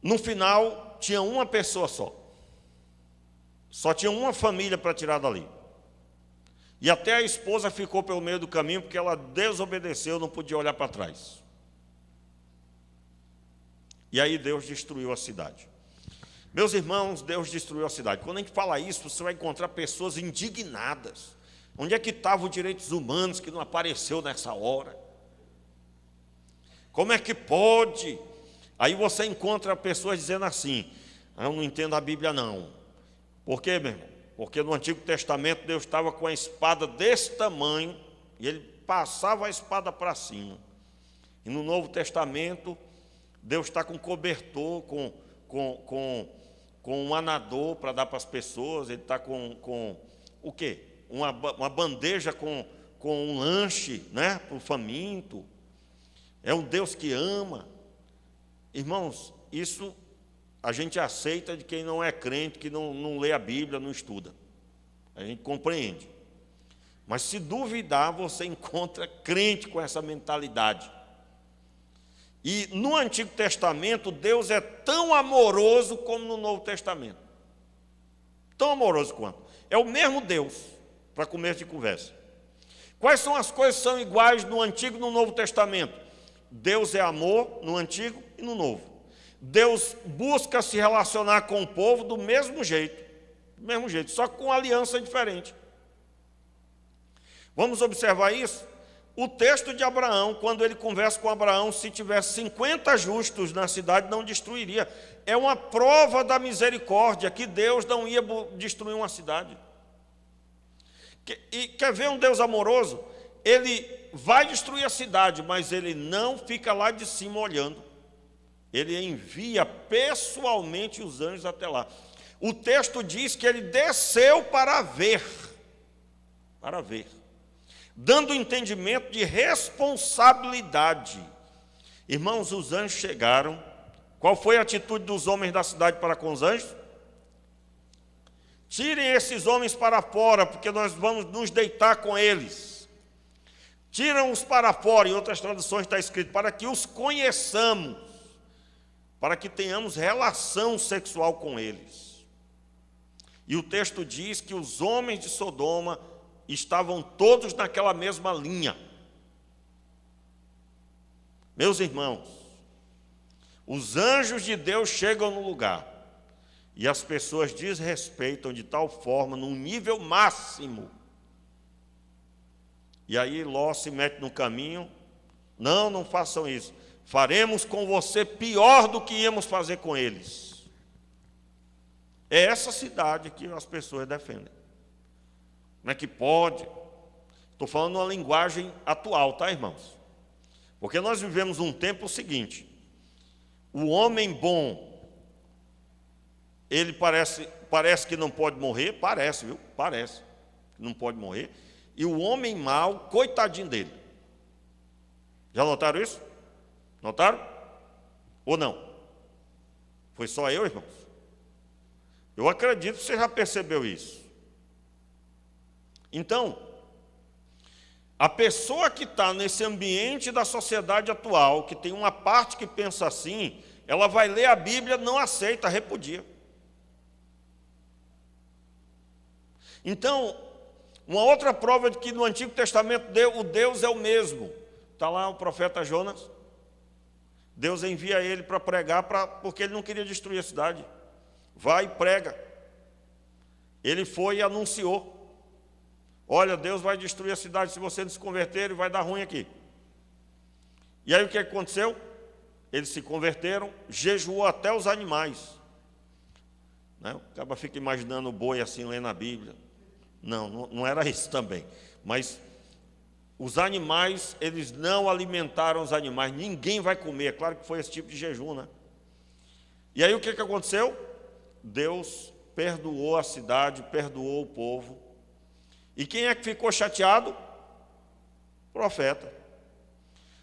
No final, tinha uma pessoa só. Só tinha uma família para tirar dali. E até a esposa ficou pelo meio do caminho, porque ela desobedeceu, não podia olhar para trás. E aí Deus destruiu a cidade. Meus irmãos, Deus destruiu a cidade. Quando a gente fala isso, você vai encontrar pessoas indignadas. Onde é que estavam os direitos humanos que não apareceu nessa hora? Como é que pode? Aí você encontra pessoas dizendo assim, eu não entendo a Bíblia não. Por quê, meu irmão? Porque no Antigo Testamento Deus estava com a espada desse tamanho e ele passava a espada para cima. E no Novo Testamento Deus está com cobertor, com um anador para dar para as pessoas, ele está com o quê? Uma bandeja com um lanche, né, para o faminto. É um Deus que ama. Irmãos, isso a gente aceita de quem não é crente, que não lê a Bíblia, não estuda. A gente compreende. Mas se duvidar, você encontra crente com essa mentalidade. E no Antigo Testamento, Deus é tão amoroso como no Novo Testamento. Tão amoroso quanto. É o mesmo Deus, para começo de conversa. Quais são as coisas que são iguais no Antigo e no Novo Testamento? Deus é amor no Antigo e no Novo. Deus busca se relacionar com o povo do mesmo jeito, só com aliança diferente. Vamos observar isso? O texto de Abraão, quando ele conversa com Abraão, se tivesse 50 justos na cidade, não destruiria. É uma prova da misericórdia, que Deus não ia destruir uma cidade. E quer ver um Deus amoroso? Ele vai destruir a cidade, mas ele não fica lá de cima olhando. Ele envia pessoalmente os anjos até lá. O texto diz que ele desceu para ver, dando entendimento de responsabilidade. Irmãos, os anjos chegaram. Qual foi a atitude dos homens da cidade para com os anjos? Tirem esses homens para fora, porque nós vamos nos deitar com eles. Tiram-os para fora, em outras traduções está escrito, para que os conheçamos, para que tenhamos relação sexual com eles. E o texto diz que os homens de Sodoma estavam todos naquela mesma linha. Meus irmãos, os anjos de Deus chegam no lugar, E as pessoas desrespeitam de tal forma, num nível máximo. E aí Ló se mete no caminho. Não, não façam isso. Faremos com você pior do que íamos fazer com eles. É essa cidade que as pessoas defendem. Como é que pode? Estou falando uma linguagem atual, tá, irmãos? Porque nós vivemos um tempo seguinte. O homem bom, ele parece que não pode morrer, parece, viu? Parece que não pode morrer. E o homem mau, coitadinho dele. Já notaram isso? Notaram? Ou não? Foi só eu, irmãos? Eu acredito que você já percebeu isso. Então, a pessoa que está nesse ambiente da sociedade atual, que tem uma parte que pensa assim, ela vai ler a Bíblia, não aceita, repudia. Então, uma outra prova de que no Antigo Testamento o Deus é o mesmo. Está lá o profeta Jonas. Deus envia ele para pregar, porque ele não queria destruir a cidade. Vai e prega. Ele foi e anunciou. Olha, Deus vai destruir a cidade se você não se converter e vai dar ruim aqui. E aí o que aconteceu? Eles se converteram, jejuou até os animais. Né? O cara fica imaginando o boi assim, lendo a Bíblia. Não era isso também. Mas os animais, eles não alimentaram os animais. Ninguém vai comer. É claro que foi esse tipo de jejum, né? E aí o que aconteceu? Deus perdoou a cidade, perdoou o povo. E quem é que ficou chateado? O profeta.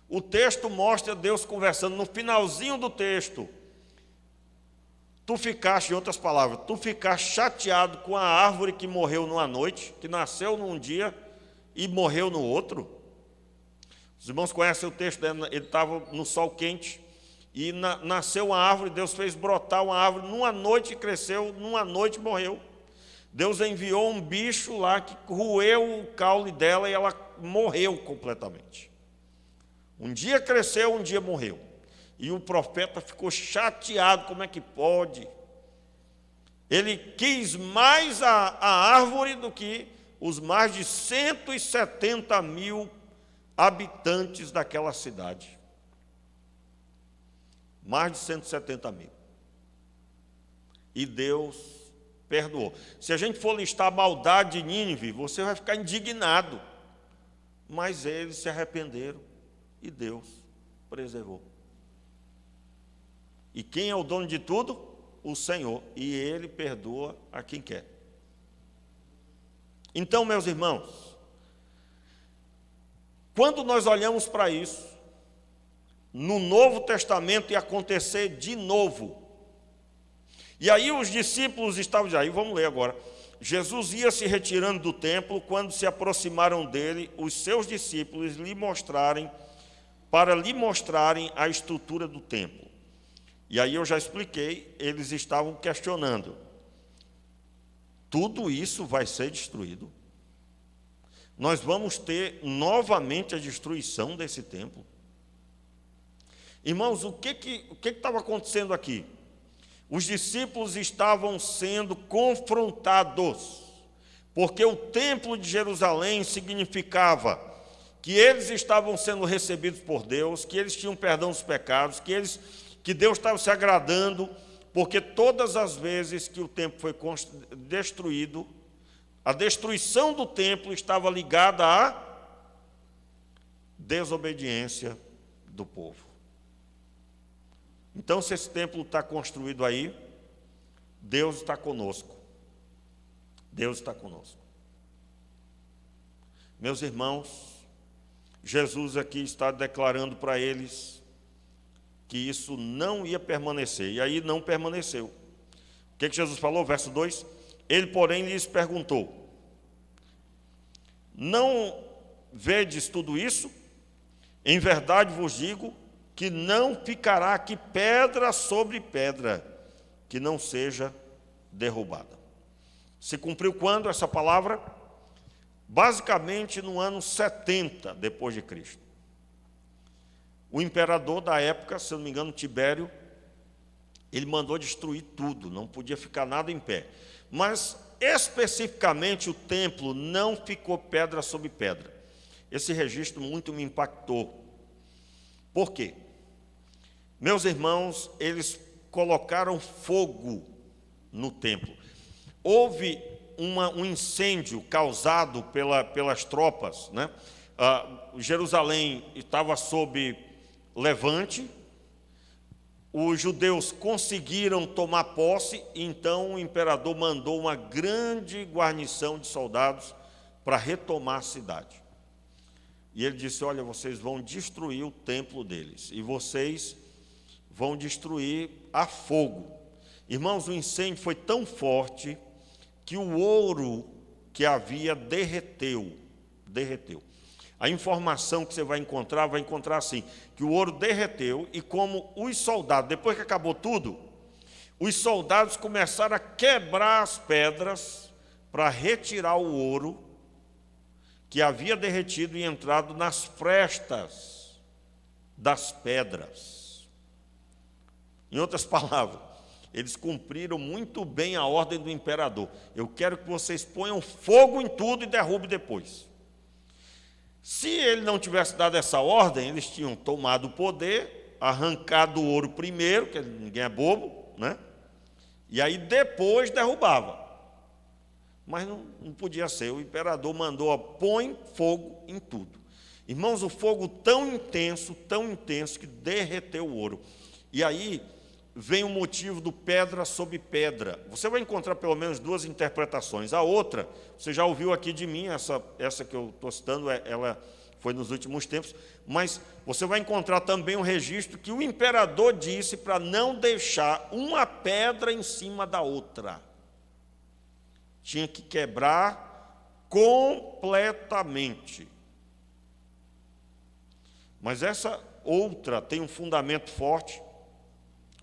O texto mostra Deus conversando no finalzinho do texto. Tu ficaste, em outras palavras, tu ficaste chateado com a árvore que morreu numa noite, que nasceu num dia e morreu no outro? Os irmãos conhecem o texto, né? Ele estava no sol quente e nasceu uma árvore, Deus fez brotar uma árvore, numa noite cresceu, numa noite morreu. Deus enviou um bicho lá que roeu o caule dela e ela morreu completamente. Um dia cresceu, um dia morreu. E o profeta ficou chateado, como é que pode? Ele quis mais a árvore do que os mais de 170 mil habitantes daquela cidade. Mais de 170 mil. E Deus perdoou. Se a gente for listar a maldade de Nínive, você vai ficar indignado. Mas eles se arrependeram e Deus preservou. E quem é o dono de tudo? O Senhor. E Ele perdoa a quem quer. Então, meus irmãos, quando nós olhamos para isso, no Novo Testamento ia acontecer de novo. E aí os discípulos estavam já, aí vamos ler agora. Jesus ia se retirando do templo, quando se aproximaram dele, os seus discípulos para lhe mostrarem a estrutura do templo. E aí eu já expliquei, eles estavam questionando. Tudo isso vai ser destruído? Nós vamos ter novamente a destruição desse templo? Irmãos, o que estava acontecendo aqui? Os discípulos estavam sendo confrontados, porque o templo de Jerusalém significava que eles estavam sendo recebidos por Deus, que eles tinham perdão dos pecados, que Deus estava se agradando, porque todas as vezes que o templo foi destruído, a destruição do templo estava ligada à desobediência do povo. Então, se esse templo está construído aí, Deus está conosco. Deus está conosco. Meus irmãos, Jesus aqui está declarando para eles que isso não ia permanecer, e aí não permaneceu. O que Jesus falou? Verso 2: Ele, porém, lhes perguntou: Não vedes tudo isso? Em verdade vos digo que não ficará aqui pedra sobre pedra que não seja derrubada. Se cumpriu quando essa palavra? Basicamente no ano 70 depois de Cristo. O imperador da época, se eu não me engano, Tibério, ele mandou destruir tudo, não podia ficar nada em pé. Mas, especificamente, o templo não ficou pedra sobre pedra. Esse registro muito me impactou. Por quê? Meus irmãos, eles colocaram fogo no templo. Houve um incêndio causado pelas tropas, né? Jerusalém estava sob levante, os judeus conseguiram tomar posse, e então o imperador mandou uma grande guarnição de soldados para retomar a cidade. E ele disse: olha, vocês vão destruir o templo deles, e vocês vão destruir a fogo. Irmãos, o incêndio foi tão forte que o ouro que havia derreteu. A informação que você vai encontrar assim, que o ouro derreteu, e como os soldados, depois que acabou tudo, os soldados começaram a quebrar as pedras para retirar o ouro que havia derretido e entrado nas frestas das pedras. Em outras palavras, eles cumpriram muito bem a ordem do imperador. Eu quero que vocês ponham fogo em tudo e derrubem depois. Se ele não tivesse dado essa ordem, eles tinham tomado o poder, arrancado o ouro primeiro, que ninguém é bobo, né? E aí depois derrubava. Mas não podia ser. O imperador mandou: põe fogo em tudo. Irmãos, o fogo tão intenso, que derreteu o ouro. E aí vem o motivo do pedra sobre pedra. Você vai encontrar pelo menos duas interpretações. A outra, você já ouviu aqui de mim, essa que eu estou citando, ela foi nos últimos tempos, mas você vai encontrar também um registro que o imperador disse para não deixar uma pedra em cima da outra. Tinha que quebrar completamente. Mas essa outra tem um fundamento forte,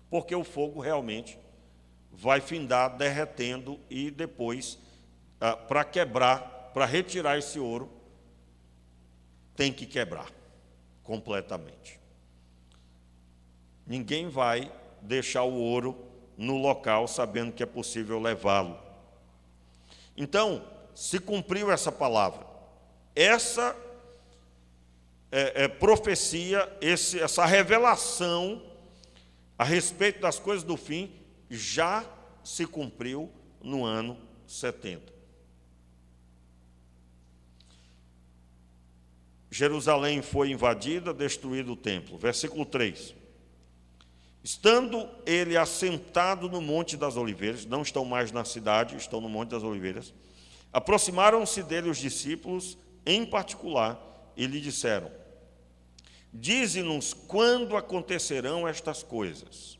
porque o fogo realmente vai findar derretendo, e depois, para quebrar, para retirar esse ouro, tem que quebrar completamente. Ninguém vai deixar o ouro no local sabendo que é possível levá-lo. Então, se cumpriu essa palavra, essa profecia, essa revelação a respeito das coisas do fim, já se cumpriu no ano 70. Jerusalém foi invadida, destruído o templo. Versículo 3. Estando ele assentado no Monte das Oliveiras, não estão mais na cidade, estão no Monte das Oliveiras, aproximaram-se dele os discípulos, em particular, e lhe disseram: dize-nos quando acontecerão estas coisas,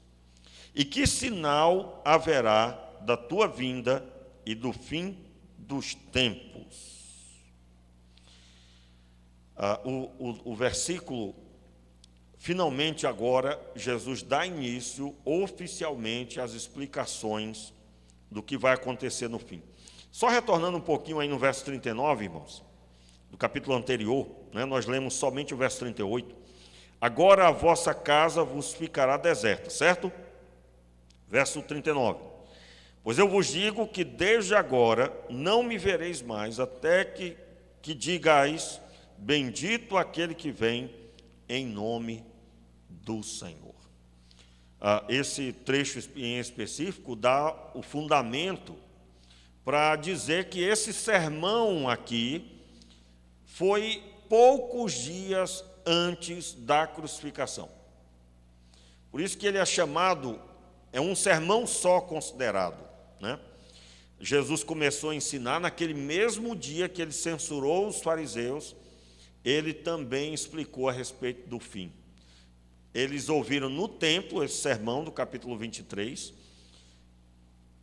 e que sinal haverá da tua vinda e do fim dos tempos. O versículo, finalmente agora, Jesus dá início oficialmente às explicações do que vai acontecer no fim. Só retornando um pouquinho aí no verso 39, irmãos, do capítulo anterior, né, nós lemos somente o verso 38. Agora a vossa casa vos ficará deserta, certo? Verso 39. Pois eu vos digo que desde agora não me vereis mais, até que digais: bendito aquele que vem em nome do Senhor. Esse trecho em específico dá o fundamento para dizer que esse sermão aqui foi poucos dias antes da crucificação. Por isso que ele é chamado, é um sermão só considerado, né? Jesus começou a ensinar naquele mesmo dia que ele censurou os fariseus, ele também explicou a respeito do fim. Eles ouviram no templo esse sermão do capítulo 23.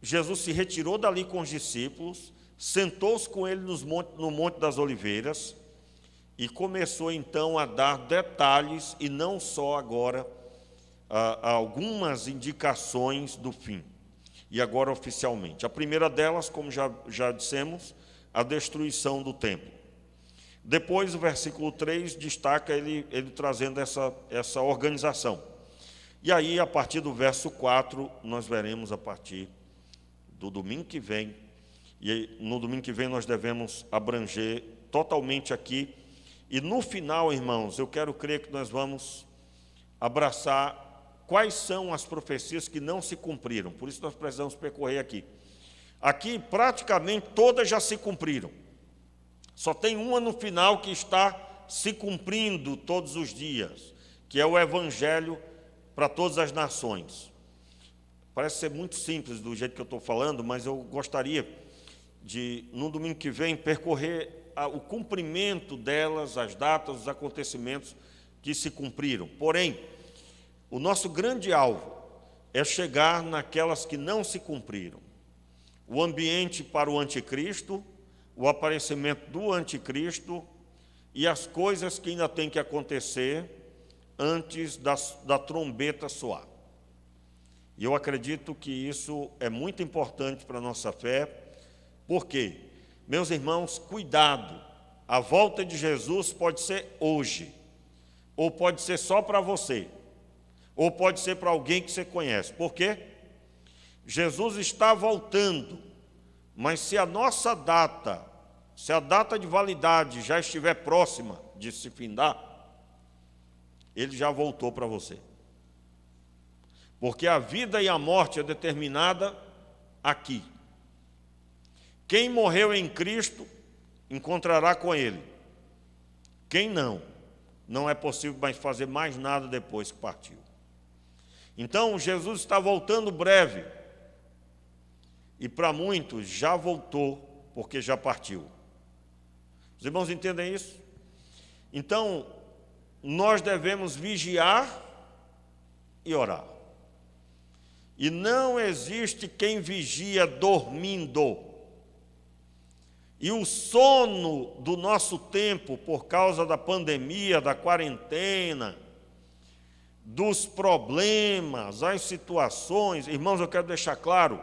Jesus se retirou dali com os discípulos, sentou-se com ele no Monte das Oliveiras e começou então a dar detalhes, e não só agora, algumas indicações do fim. E agora oficialmente. A primeira delas, como já dissemos, a destruição do templo. Depois, o versículo 3 destaca ele trazendo essa organização. E aí, a partir do verso 4, nós veremos a partir do domingo que vem. E no domingo que vem nós devemos abranger totalmente aqui. E no final, irmãos, eu quero crer que nós vamos abraçar quais são as profecias que não se cumpriram. Por isso nós precisamos percorrer aqui. Aqui, praticamente, todas já se cumpriram. Só tem uma no final que está se cumprindo todos os dias, que é o Evangelho para todas as nações. Parece ser muito simples do jeito que eu estou falando, mas eu gostaria de, no domingo que vem, percorrer o cumprimento delas, as datas, os acontecimentos que se cumpriram. Porém, o nosso grande alvo é chegar naquelas que não se cumpriram. O ambiente para o anticristo, o aparecimento do anticristo e as coisas que ainda têm que acontecer antes da trombeta soar. E eu acredito que isso é muito importante para a nossa fé, porque, meus irmãos, cuidado, a volta de Jesus pode ser hoje, ou pode ser só para você, ou pode ser para alguém que você conhece. Por quê? Jesus está voltando, mas se a nossa data, se a data de validade já estiver próxima de se findar, ele já voltou para você. Porque a vida e a morte é determinada aqui. Quem morreu em Cristo encontrará com Ele. Quem não, não é possível mais fazer mais nada depois que partiu. Então, Jesus está voltando breve. E para muitos já voltou, porque já partiu. Os irmãos entendem isso? Então, nós devemos vigiar e orar. E não existe quem vigia dormindo. E o sono do nosso tempo, por causa da pandemia, da quarentena, dos problemas, as situações, irmãos, eu quero deixar claro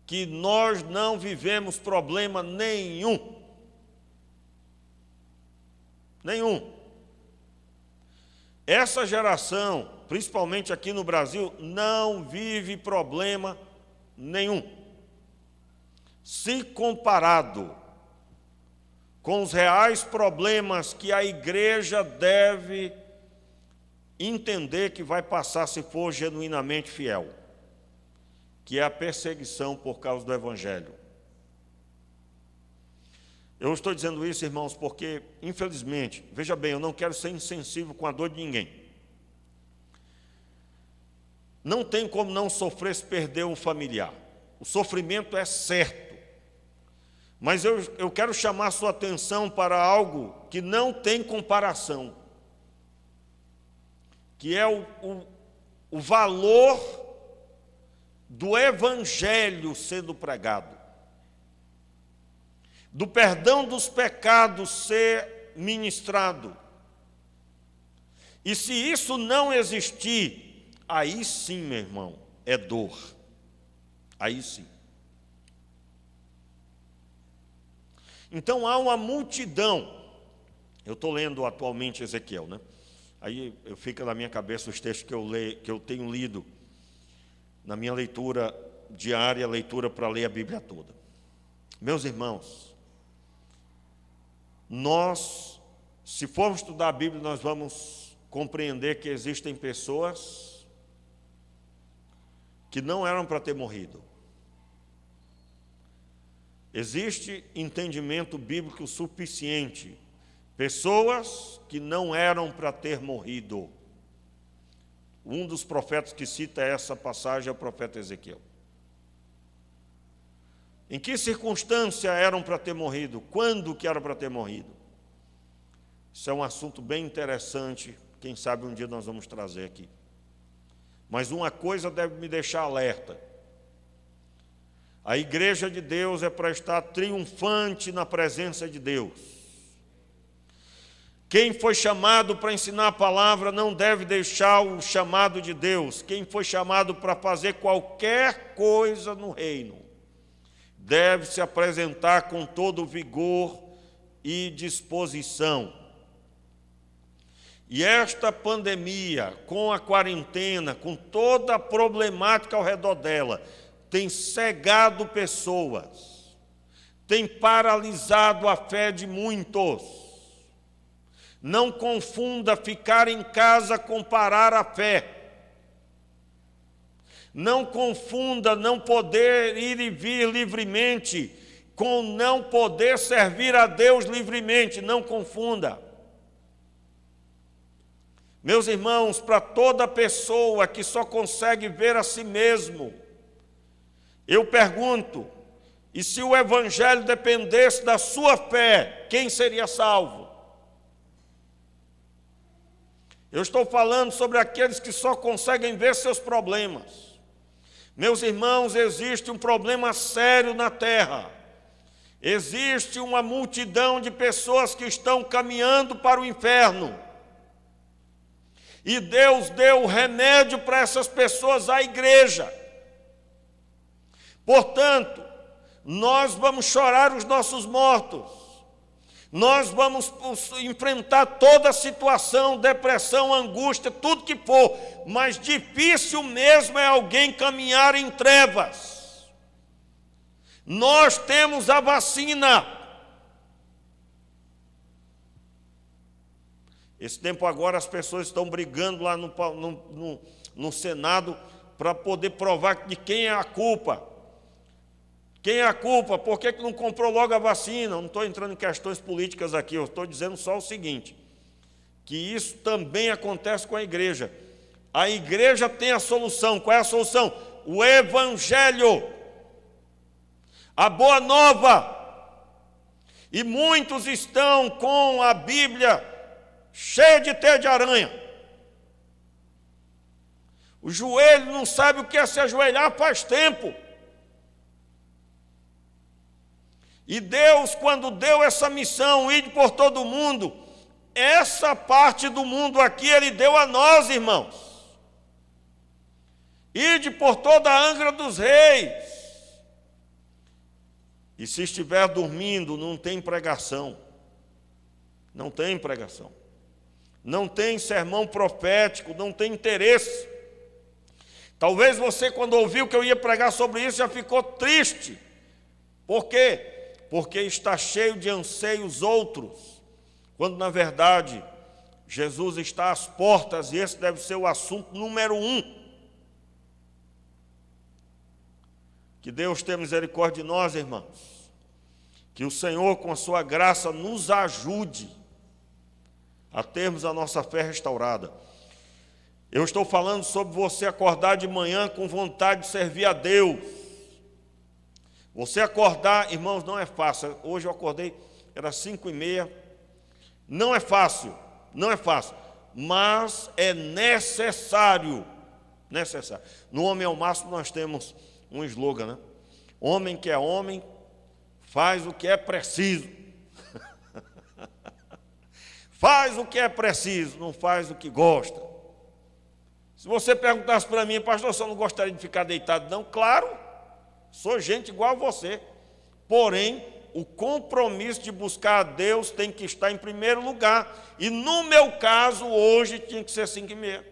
que nós não vivemos problema nenhum. Nenhum. Essa geração, principalmente aqui no Brasil, não vive problema nenhum. Se comparado com os reais problemas que a igreja deve entender que vai passar se for genuinamente fiel, que é a perseguição por causa do Evangelho. Eu estou dizendo isso, irmãos, porque, infelizmente, veja bem, eu não quero ser insensível com a dor de ninguém. Não tem como não sofrer se perder um familiar. O sofrimento é certo. Mas eu quero chamar a sua atenção para algo que não tem comparação, que é o valor do Evangelho sendo pregado, do perdão dos pecados ser ministrado. E se isso não existir, aí sim, meu irmão, é dor. Aí sim. Então há uma multidão. Eu estou lendo atualmente Ezequiel, né? Aí fica na minha cabeça os textos que eu tenho lido na minha leitura diária, leitura para ler a Bíblia toda. Meus irmãos, nós, se formos estudar a Bíblia, nós vamos compreender que existem pessoas que não eram para ter morrido. Existe entendimento bíblico suficiente. Pessoas que não eram para ter morrido. Um dos profetas que cita essa passagem é o profeta Ezequiel. Em que circunstância eram para ter morrido? Quando que era para ter morrido? Isso é um assunto bem interessante, quem sabe um dia nós vamos trazer aqui. Mas uma coisa deve me deixar alerta. A igreja de Deus é para estar triunfante na presença de Deus. Quem foi chamado para ensinar a palavra não deve deixar o chamado de Deus. Quem foi chamado para fazer qualquer coisa no reino deve se apresentar com todo vigor e disposição. E esta pandemia, com a quarentena, com toda a problemática ao redor dela, tem cegado pessoas, tem paralisado a fé de muitos. Não confunda ficar em casa com parar a fé. Não confunda não poder ir e vir livremente com não poder servir a Deus livremente. Não confunda. Meus irmãos, para toda pessoa que só consegue ver a si mesmo, eu pergunto, e se o Evangelho dependesse da sua fé, quem seria salvo? Eu estou falando sobre aqueles que só conseguem ver seus problemas. Meus irmãos, existe um problema sério na terra. Existe uma multidão de pessoas que estão caminhando para o inferno. E Deus deu o remédio para essas pessoas, a igreja. Portanto, nós vamos chorar os nossos mortos. Nós vamos enfrentar toda a situação, depressão, angústia, tudo que for, mas difícil mesmo é alguém caminhar em trevas. Nós temos a vacina. Esse tempo agora as pessoas estão brigando lá no Senado para poder provar de quem é a culpa. Quem é a culpa? Por que não comprou logo a vacina? Eu não estou entrando em questões políticas aqui, eu estou dizendo só o seguinte, que isso também acontece com a igreja. A igreja tem a solução. Qual é a solução? O Evangelho, a boa nova. E muitos estão com a Bíblia cheia de teia de aranha. O joelho não sabe o que é se ajoelhar faz tempo. E Deus, quando deu essa missão, ir por todo mundo, essa parte do mundo aqui, Ele deu a nós, irmãos. Ide por toda a Angra dos Reis. E se estiver dormindo, não tem pregação. Não tem pregação. Não tem sermão profético, não tem interesse. Talvez você, quando ouviu que eu ia pregar sobre isso, já ficou triste. Por quê? Porque está cheio de anseios outros, quando na verdade Jesus está às portas e esse deve ser o assunto número 1. Que Deus tenha misericórdia de nós, irmãos. Que o Senhor, com a sua graça, nos ajude a termos a nossa fé restaurada. Eu estou falando sobre você acordar de manhã com vontade de servir a Deus. Você acordar, irmãos, não é fácil. Hoje eu acordei, era 5h30. Não é fácil, não é fácil, mas é necessário. Necessário. No Homem ao Máximo nós temos um slogan, né? Homem que é homem, faz o que é preciso. Faz o que é preciso, não faz o que gosta. Se você perguntasse para mim, pastor, eu não gostaria de ficar deitado, não? Claro, sou gente igual a você. Porém, o compromisso de buscar a Deus tem que estar em primeiro lugar. E no meu caso, hoje, tinha que ser 5h30.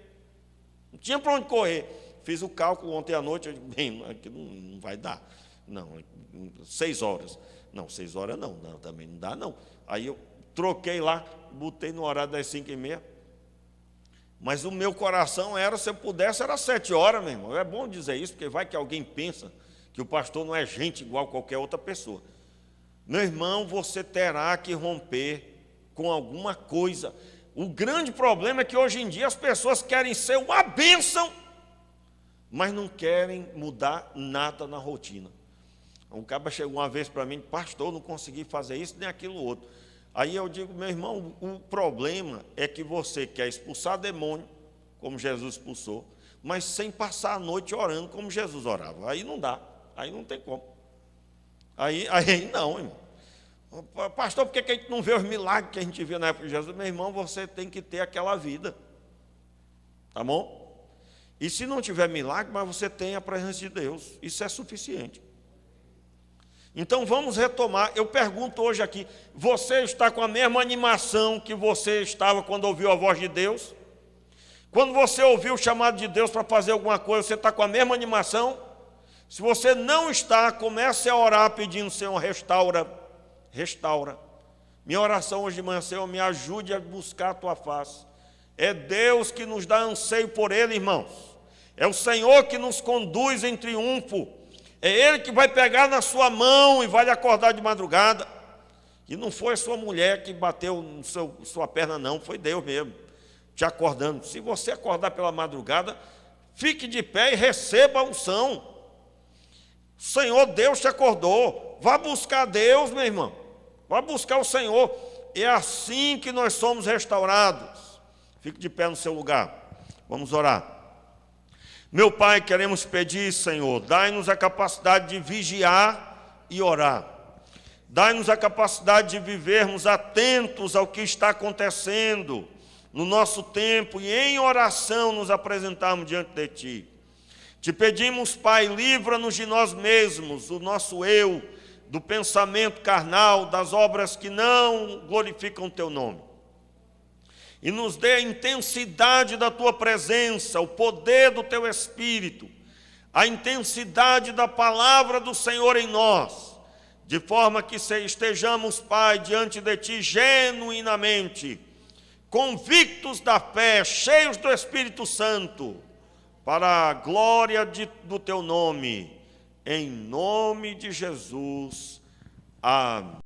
Não tinha para onde correr. Fiz o cálculo ontem à noite, eu disse, bem, aqui não vai dar. Não, 6 horas. Não, 6 horas não, também não dá não. Aí eu troquei lá, botei no horário das 5h30. Mas o meu coração era, se eu pudesse, era 7 horas, meu irmão. É bom dizer isso, porque vai que alguém pensa que o pastor não é gente igual a qualquer outra pessoa. Meu irmão, você terá que romper com alguma coisa. O grande problema é que hoje em dia as pessoas querem ser uma bênção, mas não querem mudar nada na rotina. Um cara chegou uma vez para mim, pastor, não consegui fazer isso nem aquilo outro. Aí eu digo, meu irmão, o problema é que você quer expulsar demônio, como Jesus expulsou, mas sem passar a noite orando como Jesus orava. Aí não dá, aí não tem como. Aí não, irmão. Pastor, por que a gente não vê os milagres que a gente via na época de Jesus? Meu irmão, você tem que ter aquela vida. Tá bom? E se não tiver milagre, mas você tem a presença de Deus. Isso é suficiente. Então vamos retomar. Eu pergunto hoje aqui, você está com a mesma animação que você estava quando ouviu a voz de Deus? Quando você ouviu o chamado de Deus para fazer alguma coisa, você está com a mesma animação? Se você não está, comece a orar pedindo, Senhor, restaura. Minha oração hoje de manhã, Senhor, me ajude a buscar a Tua face. É Deus que nos dá anseio por Ele, irmãos. É o Senhor que nos conduz em triunfo. É Ele que vai pegar na sua mão e vai lhe acordar de madrugada. E não foi a sua mulher que bateu no sua perna, não, foi Deus mesmo, te acordando. Se você acordar pela madrugada, fique de pé e receba a unção. O Senhor Deus te acordou. Vá buscar Deus, meu irmão. Vá buscar o Senhor. É assim que nós somos restaurados. Fique de pé no seu lugar. Vamos orar. Meu Pai, queremos pedir, Senhor, dai-nos a capacidade de vigiar e orar. Dai-nos a capacidade de vivermos atentos ao que está acontecendo no nosso tempo e em oração nos apresentarmos diante de Ti. Te pedimos, Pai, livra-nos de nós mesmos, do nosso eu, do pensamento carnal, das obras que não glorificam o Teu nome. E nos dê a intensidade da Tua presença, o poder do Teu Espírito, a intensidade da palavra do Senhor em nós, de forma que estejamos, Pai, diante de Ti genuinamente, convictos da fé, cheios do Espírito Santo, para a glória do Teu nome, em nome de Jesus. Amém.